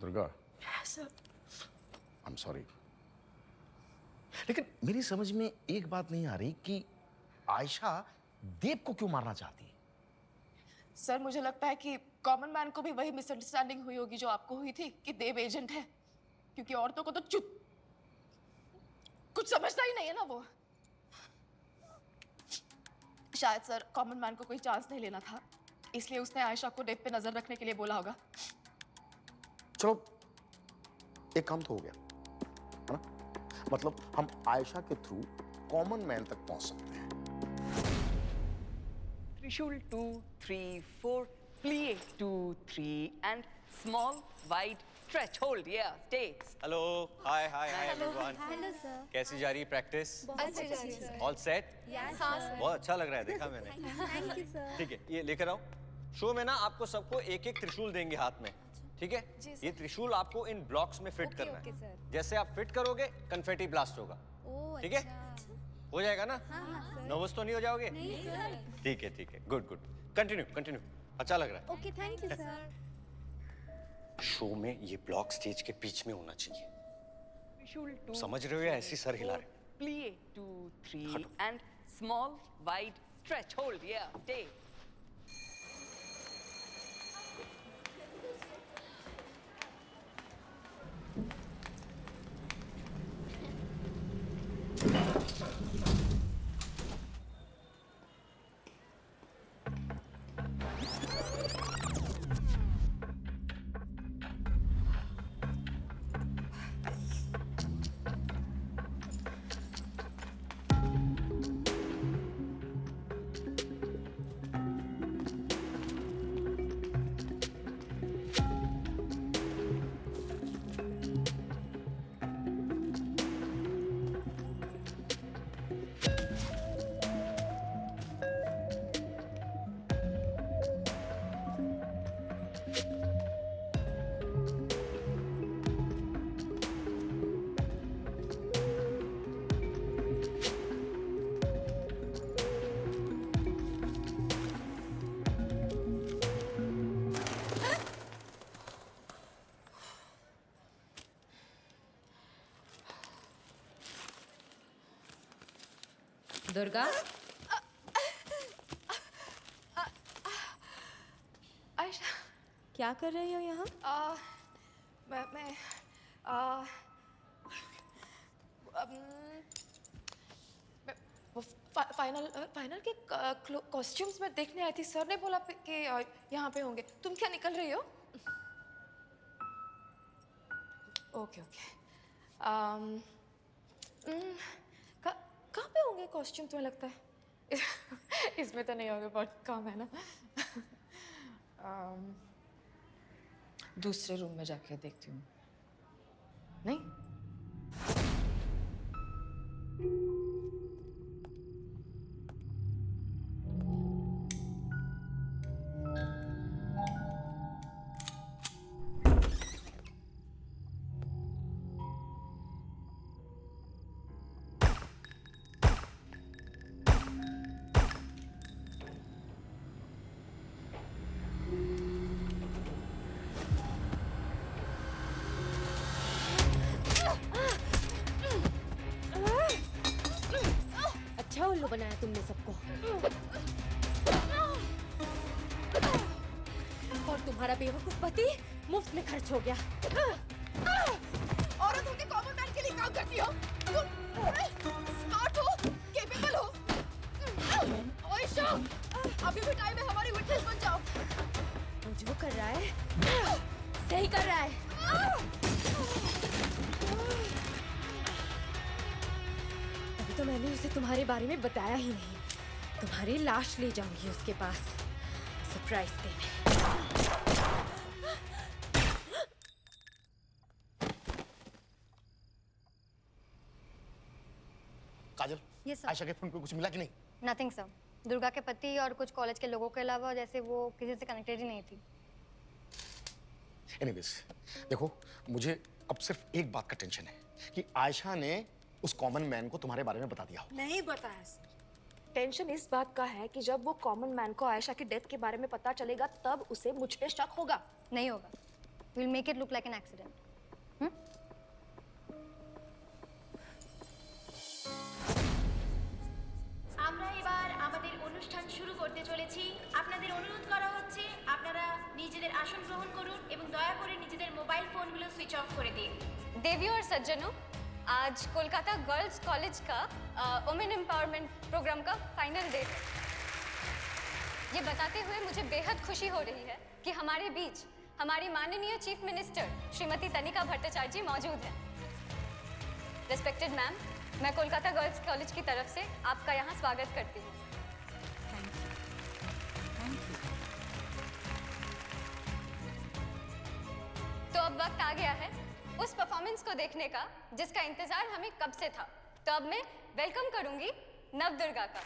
दुर्गा, आई एम सॉरी, लेकिन मेरी समझ में एक बात नहीं आ रही कि आयशा देव को क्यों मारना चाहती है। सर मुझे लगता है कि कॉमन मैन को भी वही मिसअंडरस्टैंडिंग हुई होगी जो आपको हुई थी कि देव एजेंट है, क्योंकि औरतों को तो कुछ समझता ही नहीं है ना वो। शायद सर कॉमन मैन को कोई चांस नहीं लेना था, इसलिए उसने आयशा को देव पे नजर रखने के लिए बोला होगा। चलो एक काम तो हो गया है ना, मतलब हम आयशा के थ्रू कॉमन मैन तक पहुंच सकते हैं। Trishul 2, 3, 4, plie 2, 3 and small wide stretch hold. Yeah, stay. Hello, hi everyone. Hello sir. कैसी जा रही प्रैक्टिस? अच्छी जा रही है। All set? Yes sir. बहुत अच्छा लग रहा है, देखा मैंने। Thank you sir. ठीक है, ये लेकर आओ। शो में ना आपको सबको एक एक त्रिशूल देंगे हाथ में, ठीक है? ये त्रिशूल आपको इन ब्लॉक्स में फिट करना है। जैसे आप फिट करोगे, कन्फेटी ब्लास्ट होगा। ठीक है? हो जाएगा ना? नर्वस तो नहीं हो जाओगे? नहीं सर। ठीक है, गुड। कंटिन्यू। अच्छा लग रहा है। Okay, thank you sir. Show में ये ब्लॉक स्टेज के बीच में होना चाहिए। Trishul 2, समझ रहे हो या ऐसी सर हिला रहे हो? plie 2, 3 and small wide stretch hold. Yeah, stay. Durga, Ayesha, क्या कर रही हो यहाँ? मैं वो फाइनल के कॉस्ट्यूम्स में देखने आई थी। सर ने बोला कि यहाँ पे होंगे। तुम क्या निकल रही हो? Okay okay. कहाँ पे होंगे कॉस्ट्यूम तुम्हें लगता है? इसमें तो नहीं होंगे, बहुत कम है ना। दूसरे रूम में जाके देखती हूँ। नहीं? अच्छा उल्लू बनाया तुमने सबको। और तुम्हारा बेवकूफ पति मुफ्त में खर्च हो गया। औरत होके कॉमन मैन के लिए काम करती हो। तुम स्मार्ट हो, केपेबल हो। आयशा, अभी भी टाइम है, हमारी विटनेस बन जाओ। वो जो कर रहा है सही कर रहा है। अभी तो मैंने उसे तुम्हारे बारे में बताया ही नहीं। तुम्हारी लाश ले जाऊंगी उसके पास सरप्राइज देने। काजल, Yes, sir. आयशा के फोन पे कुछ मिला कि नहीं? Nothing sir. दुर्गा के पति और कुछ कॉलेज के लोगों के अलावा जैसे वो किसी से कनेक्टेड ही नहीं थी। एनीवेज, देखो मुझे अब सिर्फ एक बात का टेंशन है कि आयशा ने उस कॉमन मैन को तुम्हारे बारे में बता दिया हो। नहीं बताया सर। टेंशन इस बात का है कि जब वो कॉमन मैन को आयशा की डेथ के बारे में पता चलेगा तब उसे मुझ पे शक होगा। नहीं होगा। Will make it look like an accident. আমরা এবার আমাদের অনুষ্ঠান শুরু করতে চলেছি। আপনাদের অনুরোধ করা হচ্ছে আপনারা নিজেদের আসন গ্রহণ করুন এবং দয়া করে নিজেদের মোবাইল ফোনগুলো সুইচ অফ করে দিন। देवियों और सज्जनों, आज कोलकाता गर्ल्स कॉलेज का वुमेन एम्पावरमेंट प्रोग्राम का फाइनल डे है। ये बताते हुए मुझे बेहद खुशी हो रही है कि हमारे बीच हमारी माननीय चीफ मिनिस्टर श्रीमती तनिका भट्टाचार्य जी मौजूद हैं। रिस्पेक्टेड मैम, मैं कोलकाता गर्ल्स कॉलेज की तरफ से आपका यहाँ स्वागत करती हूँ। तो अब वक्त आ गया है उस परफॉर्मेंस को देखने का जिसका इंतजार हमें कब से था। तो अब मैं वेलकम करूंगी नवदुर्गा का।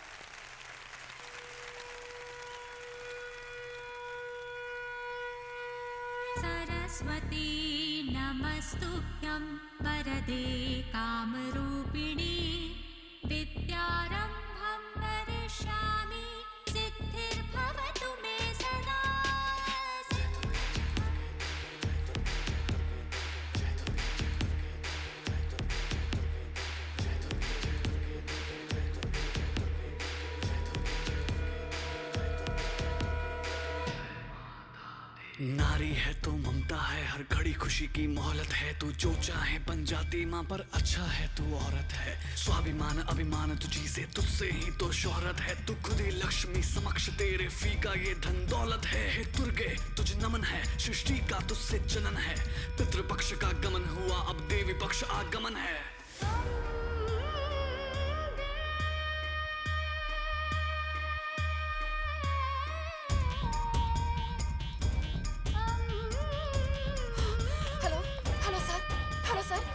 सरस्वती नमस्तुभ्यं वरदे कामरूपिणी विद्यारम्भं करिष्यामि सिद्धिर्भवतु मे सदा। नारी है तो ममता है, हर घड़ी खुशी की मोहलत है। तू जो चाहे बन जाती माँ, पर अच्छा है तू औरत है। स्वाभिमान अभिमान तुझी से, तुझसे ही तो शोहरत है। तू खुद ही लक्ष्मी समक्ष, तेरे फीका ये धन दौलत है। हे दुर्गे तुझ नमन है, सृष्टि का तुझसे जनन है। पितृपक्ष का गमन हुआ, अब देवी पक्ष आगमन है।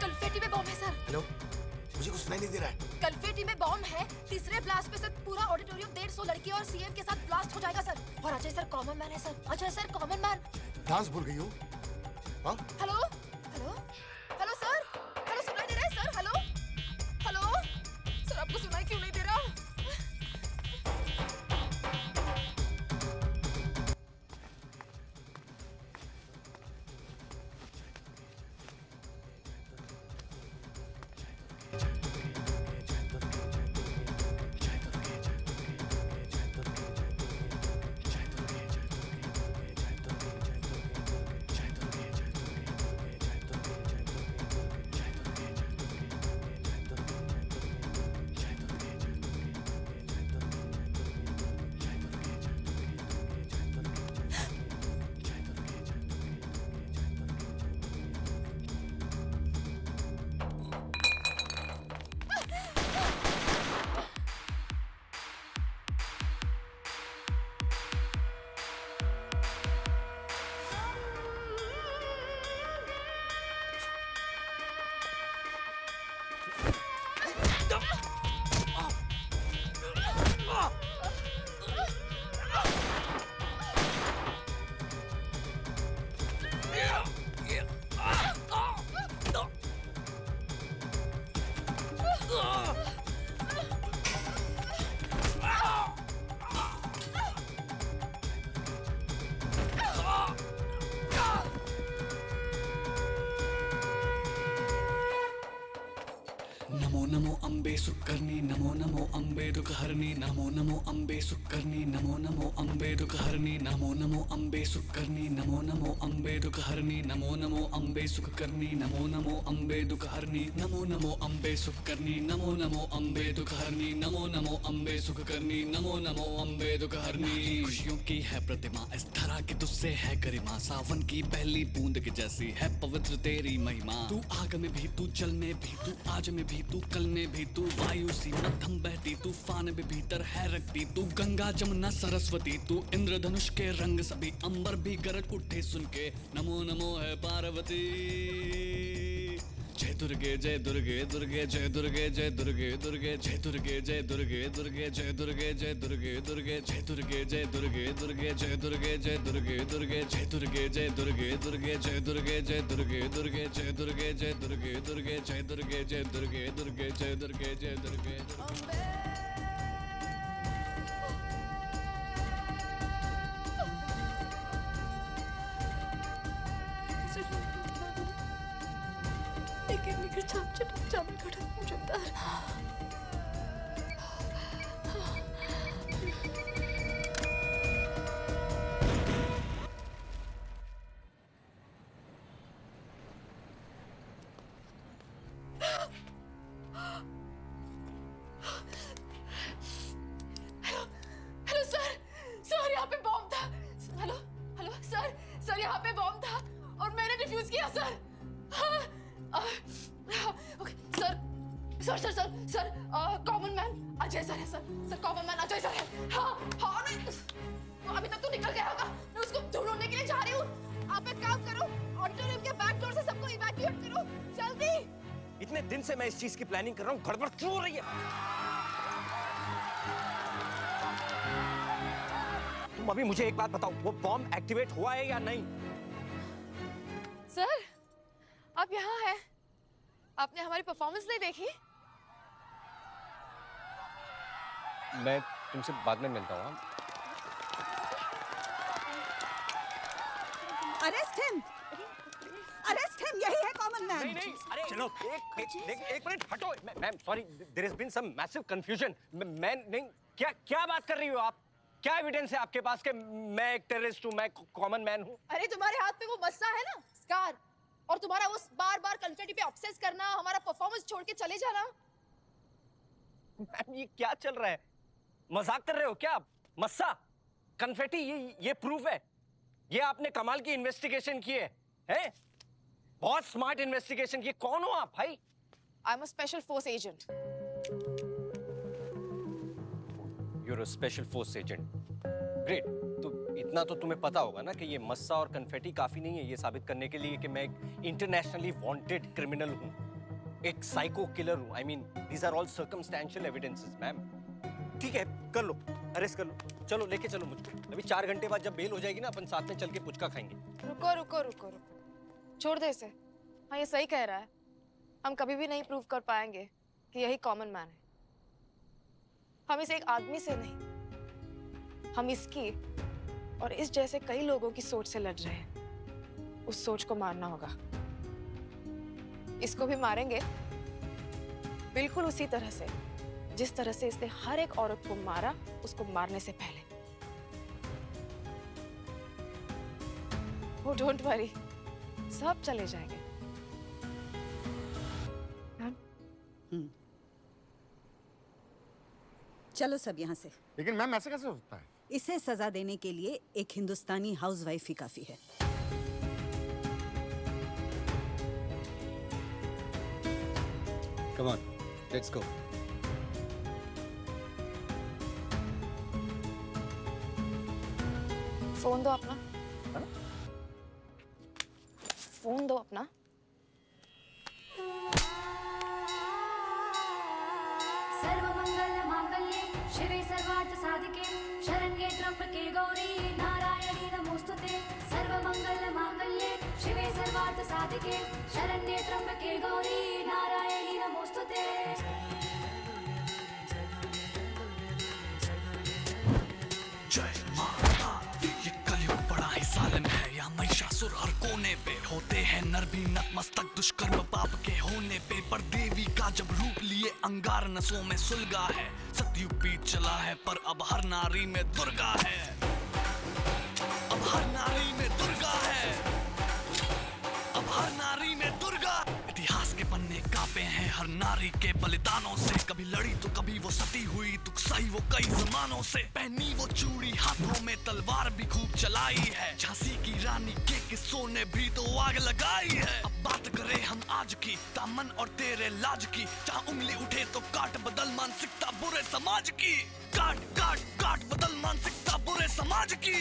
कन्फेटी में बॉम्ब है सर। हेलो, मुझे कुछ सुनाई नहीं दे रहा है। कन्फेटी में बॉम्ब है। तीसरे ब्लास्ट पे सर पूरा ऑडिटोरियम 150 लड़कियों और सीएम के साथ ब्लास्ट हो जाएगा सर। और अजय सर कॉमन मैन है sir. Ajay sir common man. Dance भूल गई हो? हाँ? Hello hello hello sir, hello सुनाई दे रहा है सर? हेलो हेलो सर, आपको सुनाई क्यों नहीं दे रहा? अम्बे सुकर्णी नमो नमो अम्बे दुखहरणी नमो नमो अम्बे सुकर्णी नमो नमो अम्बे दुखहरणी नमो नमो अम्बे सुकर्णी नमो नमो अम्बे दुखहरणी नमो नमो अम्बे सुकर्णी नमो नमो अम्बे दुखहरणी नमो नमो अम्बे सुकर्णी नमो नमो अम्बे दुखहरणी नमो नमो अम्बे सुकर्णी नमो नमो अम्बे दुखहरणी। खुशियों की है प्रतिमा इस धरा की तुझसे है गरिमा, सावन की पहली बूंद की जैसी है पवित्र तेरी महिमा। तू आग में भी, तू जल में भी, तू आज में भी, तू कल में भी, तू वायु सी मध्यम बहती, तूफान में भीतर है रखती, तू गंगा जमुना सरस्वती, तू इंद्रधनुष के रंग सभी, अंबर भी गरज उठे सुन के नमो नमो है पार्वती। जय दुर्गे जय दुर्गे दुर्गे जय दुर्गे जय दुर्गे दुर्गे जय दुर्गे जय दुर्गे दुर्गे जय दुर्गे जय दुर्गे दुर्गे जय दुर्गे जय दुर्गे दुर्गे जय दुर्गे जय दुर्गे दुर्गे जय दुर्गे जय दुर्गे दुर्गे जय दुर्गे जय दुर्गे दुर्गे जय दुर्गे जय दुर्गे दुर्गे जय दुर्गे जय दुर्गे दुर्गे जय दुर्गे जय दुर्गे। हेलो सर, सर यहाँ पे बॉम्ब था। हेलो हेलो सर, सर यहाँ पे बॉम्ब था और मैंने डिफ्यूज किया sir. Okay sir, sir sir sir sir common man Ajay sir है sir, sir common man Ajay sir है। हाँ हाँ मैं अभी तक तो निकल गया होगा, मैं उसको ढूंढने के लिए जा रही हूँ। आप एक काम करो, ऑडिटोरियम के बैक डोर से सबको इवैक्यूएट करो जल्दी। इतने दिन से मैं इस चीज की प्लानिंग कर रहा हूँ, गड़बड़ क्यों हो रही है? तुम अभी मुझे एक बात बताओ, वो बॉम्ब एक्टिवेट हुआ है या नहीं? सर आप यहाँ हैं, आपने हमारी परफॉर्मेंस नहीं देखी? मैं तुमसे बाद में मिलता हूँ। अरेस्ट हिम, अरेस्ट हिम, यही है कॉमन मैन। नहीं नहीं, अरे चलो एक मिनट हटो। Ma'am sorry, there has been some massive confusion. मैं नहीं, क्या बात कर रही हो आप? क्या एविडेंस है आपके पास कि मैं एक टेररिस्ट हूँ, मैं कॉमन मैन हूँ? अरे तुम्हारे हाथ पे वो मस्सा है ना, स्कार, और तुम्हारा उस बार-बार कन्फेटी पे ऑब्सेस करना, हमारा परफॉर्मेंस छोड़ के चले जाना। मैम ये क्या चल रहा है? मजाक कर रहे हो क्या आप? मस्सा, कन्फेटी, ये प्रूफ है। ये आपने कमाल की इन्वेस्टिगेशन की है, हैं? बहुत स्मार्ट इन्वेस्टिगेशन की। कौन हो आप भाई? I am a special force agent. You're a special force agent. Great. तो इतना तो तुम्हें पता होगा ना कि ये मस्सा और कन्फेटी काफी नहीं है ये साबित करने के लिए कि मैं एक इंटरनेशनली वांटेड क्रिमिनल हूँ, एक साइको किलर हूँ। I mean, these are all circumstantial evidences, ma'am. ठीक है, कर लो, अरेस्ट कर लो, चलो लेके चलो मुझको। अभी 4 घंटे बाद जब बेल हो जाएगी ना, अपन साथ में चल के पुचका खाएंगे। रुको रुको रुको रुको, छोड़ दे इसे। हाँ ये सही कह रहा है, हम कभी भी नहीं प्रूव कर पाएंगे कि यही कॉमन मैन है। हम इस एक आदमी से नहीं, हम इसकी और इस जैसे कई लोगों की सोच से लड़ रहे हैं। उस सोच को मारना होगा। इसको भी मारेंगे बिल्कुल उसी तरह से जिस तरह से इसने हर एक औरत को मारा उसको मारने से पहले। Oh, don't worry, सब चले जाएंगे। चलो सब यहाँ से। लेकिन मैम ऐसे कैसे होता है? इसे सजा देने के लिए एक हिंदुस्तानी हाउसवाइफ ही काफी है। Come on, let's go. Phone दो अपना। फोन दो अपना। सर्वमंगल मांगल्ये शिवे सर्वार्थ साधिके शरण्ये त्र्यंबके गौरी नारायणी नमोस्तुते। सर्वमंगल मांगल्ये शिवे सर्वार्थ साधिके शरण्ये त्र्यंबके गौरी नारायणी नमोस्तुते। जय माता दी। ये कलयुग बड़ा ही जालिम है, या महिषासुर हर कोने पे होते हैं नर नर भी नतमस्तक दुष्कर्म पाप के होने पे, पर देवी का जब रूप लिए अंगार नसों में सुलगा है। सतयुग बीत चला है पर अब हर नारी में दुर्गा है, अब हर नारी में दुर्गा है, अब हर नारी में दुर्गा। इतिहास के पन्ने कांपे हैं हर नारी के बलिदानों से, कभी लड़ी तो कभी वो सती हुई, दुख सही वो कई जमानों से। पहनी वो चूड़ी, हाथों में तलवार भी खूब चलाई है, झांसी की रानी के किस्सों ने भी तो आग लगाई है। अब बात करें हम आज की, दामन और तेरे लाज की, जहाँ उंगली उठे तो काट बदल मानसिकता बुरे समाज की, काट काट काट बदल मानसिकता बुरे समाज की,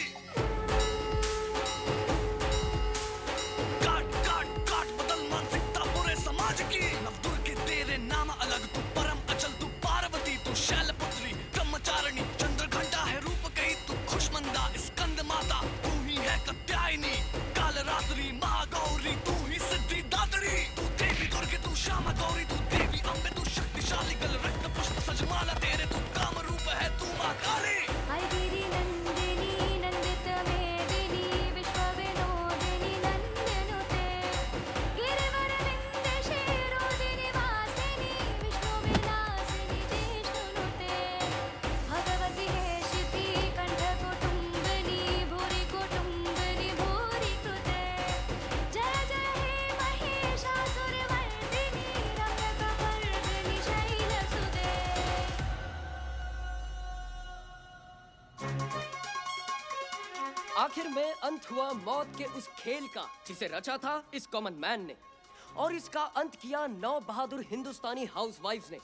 काट काट काट बदल मानसिकता बुरे समाज की। नवदुर्गे तेरे नाम अलग, तू परम अचल, तू पार्वती, तू शैलपुत्री ब्रह्मचारिणी, चंद्रघंटा है रूप कही, तू खुशमंदा स्कंद माता, तू ही है कात्यायनी कालरात्रि महागौरी, तू ही सिद्धि दात्री, तू देवी दुर्गे, तू श्यामा गौरी, तू देवी अम्बे, तू शक्तिशाली गल रत्न पुष्प सजमाला तेरे, तू काम रूप है तू माँ काली। हाय गिरी नंदिनी नंदित मेदिनी विश्व विनोदिनी नंदनुते, गिरिवर विंध्य शिरोदिनी वासिनी विष्णु विलासिनी जिष्णुनुते, भगवती हेशिति कंठ कुटुंबिनी भूरि कुटुंबिनी भूरि कृते, जय जय हे महिषासुरमर्दिनी रम्यकपर्दिनी शैलसुते। आखिर में अंत हुआ मौत के उस खेल का जिसे रचा था इस कॉमन मैन ने, और इसका अंत किया 9 बहादुर हिंदुस्तानी हाउसवाइफ्स ने,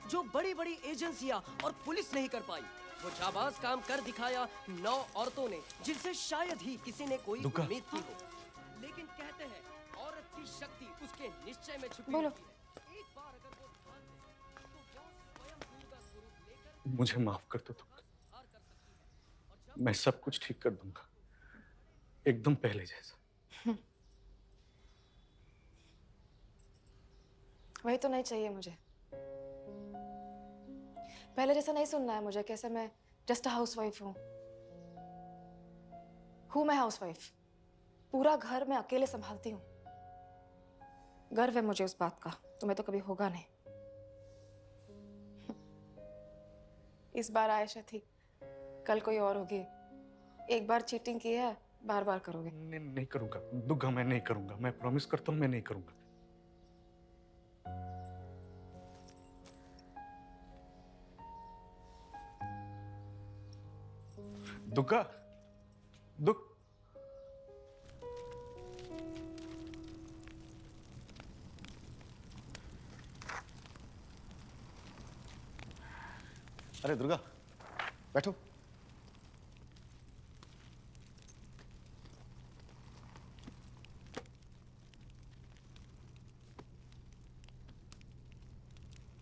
जो बड़ी बड़ी एजेंसियां और पुलिस नहीं कर पाई। वो जाबाज काम कर दिखाया 9 औरतों ने, जिनसे शायद ही किसी ने कोई उम्मीद की हो। लेकिन कहते हैं औरत की शक्ति उसके निश्चय में छुपी बोलो। होती है। एक बार अगर वो ठान ले, तो वो स्वयं दुर्गा स्वरूप लेकर मुझे माफ कर दो तुम, मैं सब कुछ ठीक कर दूंगा, एकदम पहले जैसा। वही तो नहीं चाहिए मुझे। पहले जैसा नहीं सुनना है मुझे, कैसे मैं जस्ट हाउसवाइफ हूँ मैं हाउसवाइफ, पूरा घर मैं अकेले संभालती हूँ। गर्व है मुझे उस बात का, तुम्हें तो कभी होगा नहीं। इस बार आयशा थी, कल कोई और होगी। एक बार चीटिंग की है, बार बार करोगे। नहीं करूंगा दुर्गा, मैं नहीं करूंगा, मैं प्रॉमिस करता हूँ मैं नहीं करूंगा। दुर्गा, अरे दुर्गा बैठो।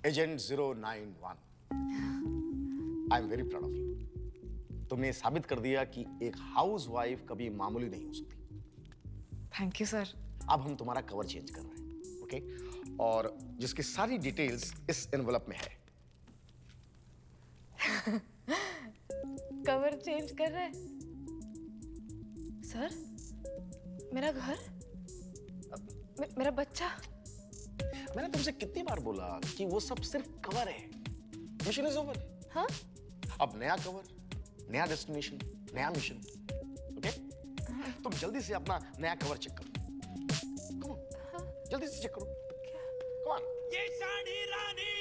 Agent 091, I am very proud of you. तुमने साबित कर दिया कि एक हाउसवाइफ कभी मामूली नहीं हो सकती। Thank you sir. अब हम तुम्हारा कवर चेंज कर रहे हैं, ओके? और जिसकी सारी डिटेल्स इस एनवलप में है। कवर चेंज कर रहे हैं सर? मेरा घर, मेरा बच्चा। मैंने तुमसे कितनी बार बोला कि वो सब सिर्फ कवर है, मिशन इज ओवर। हाँ? अब नया कवर, नया डेस्टिनेशन, नया मिशन, ओके? तुम जल्दी से अपना नया कवर चेक करो। Come on, जल्दी से चेक करो। Come on. ये साड़ी रानी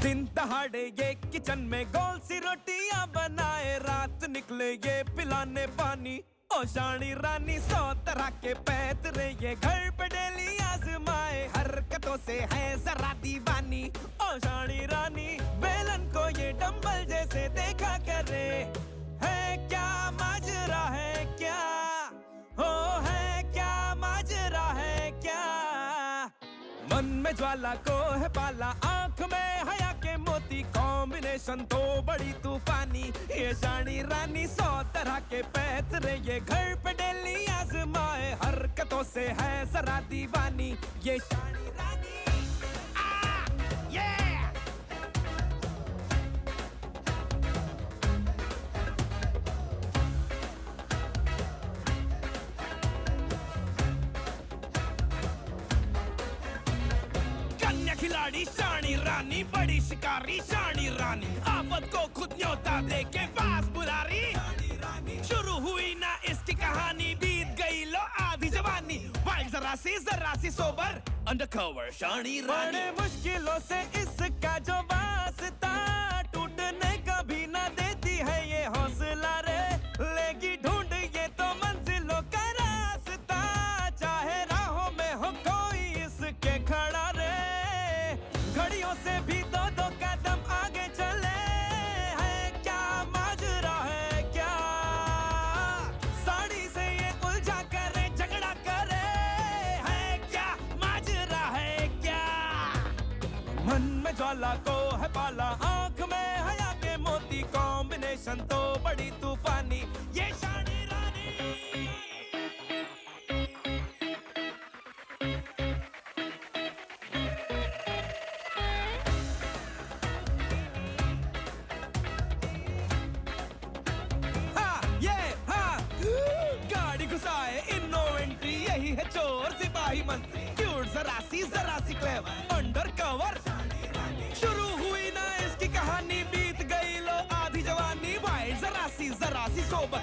दिन दहाड़े ये किचन में गोल सी रोटियां बनाए, रात निकले ये पिलाने पानी। ओ शानी रानी 100 तरह के पैतरे ये घर पे डेली आजमाए, हरकतों से है जरा दीवानी। ओ शानी रानी बेलन को ये डंबल जैसे देखा करे, है क्या माजरा है क्या, हो है क्या माजरा है क्या। मन में ज्वाला को है पाला, आंख में हया के मोती, कॉम्बिनेशन कॉम्बिनेशन तो बड़ी तूफानी, ये शानी रानी 100 तरह के पैतरे, ये घर पे डेली आजमाए हरकतों से है जरा दीवानी, ये शानी रानी खिलाड़ी शानी रानी, बड़ी शिकारी शानी रानी, आफत को खुद न्योता दे के पास बुला रही। शुरू हुई ना इसकी कहानी, बीत गई लो आधी जवानी, वाइल्ड जरा सी सोबर अंडरकवर शानी रानी। बड़े मुश्किलों से इसका जो वास्ता, टूटने का भी ना देती है ये हौसला रे, लेगी ढूंढ ये तो मंजिलों का रास्ता, चाहे राहों में हो कोई इसके खड़ा रे, घड़ियों से भी दो कदम आगे चले, है क्या माजरा है क्या, साड़ी से ये उलझा करे झगड़ा करे, है क्या माजरा है क्या, मन में ज्वाला को है पाला, आंख में हया के मोती, कॉम्बिनेशन तो बड़ी तूफानी, ये शानी रानी। इनोवेंट्री यही है चोर सिपाही मंत्री, क्यूट जरा सी क्लेवर अंडर कवर, शुरू हुई ना इसकी कहानी, बीत गई लो आधी जवानी, वाइल्ड जरा सी सोबर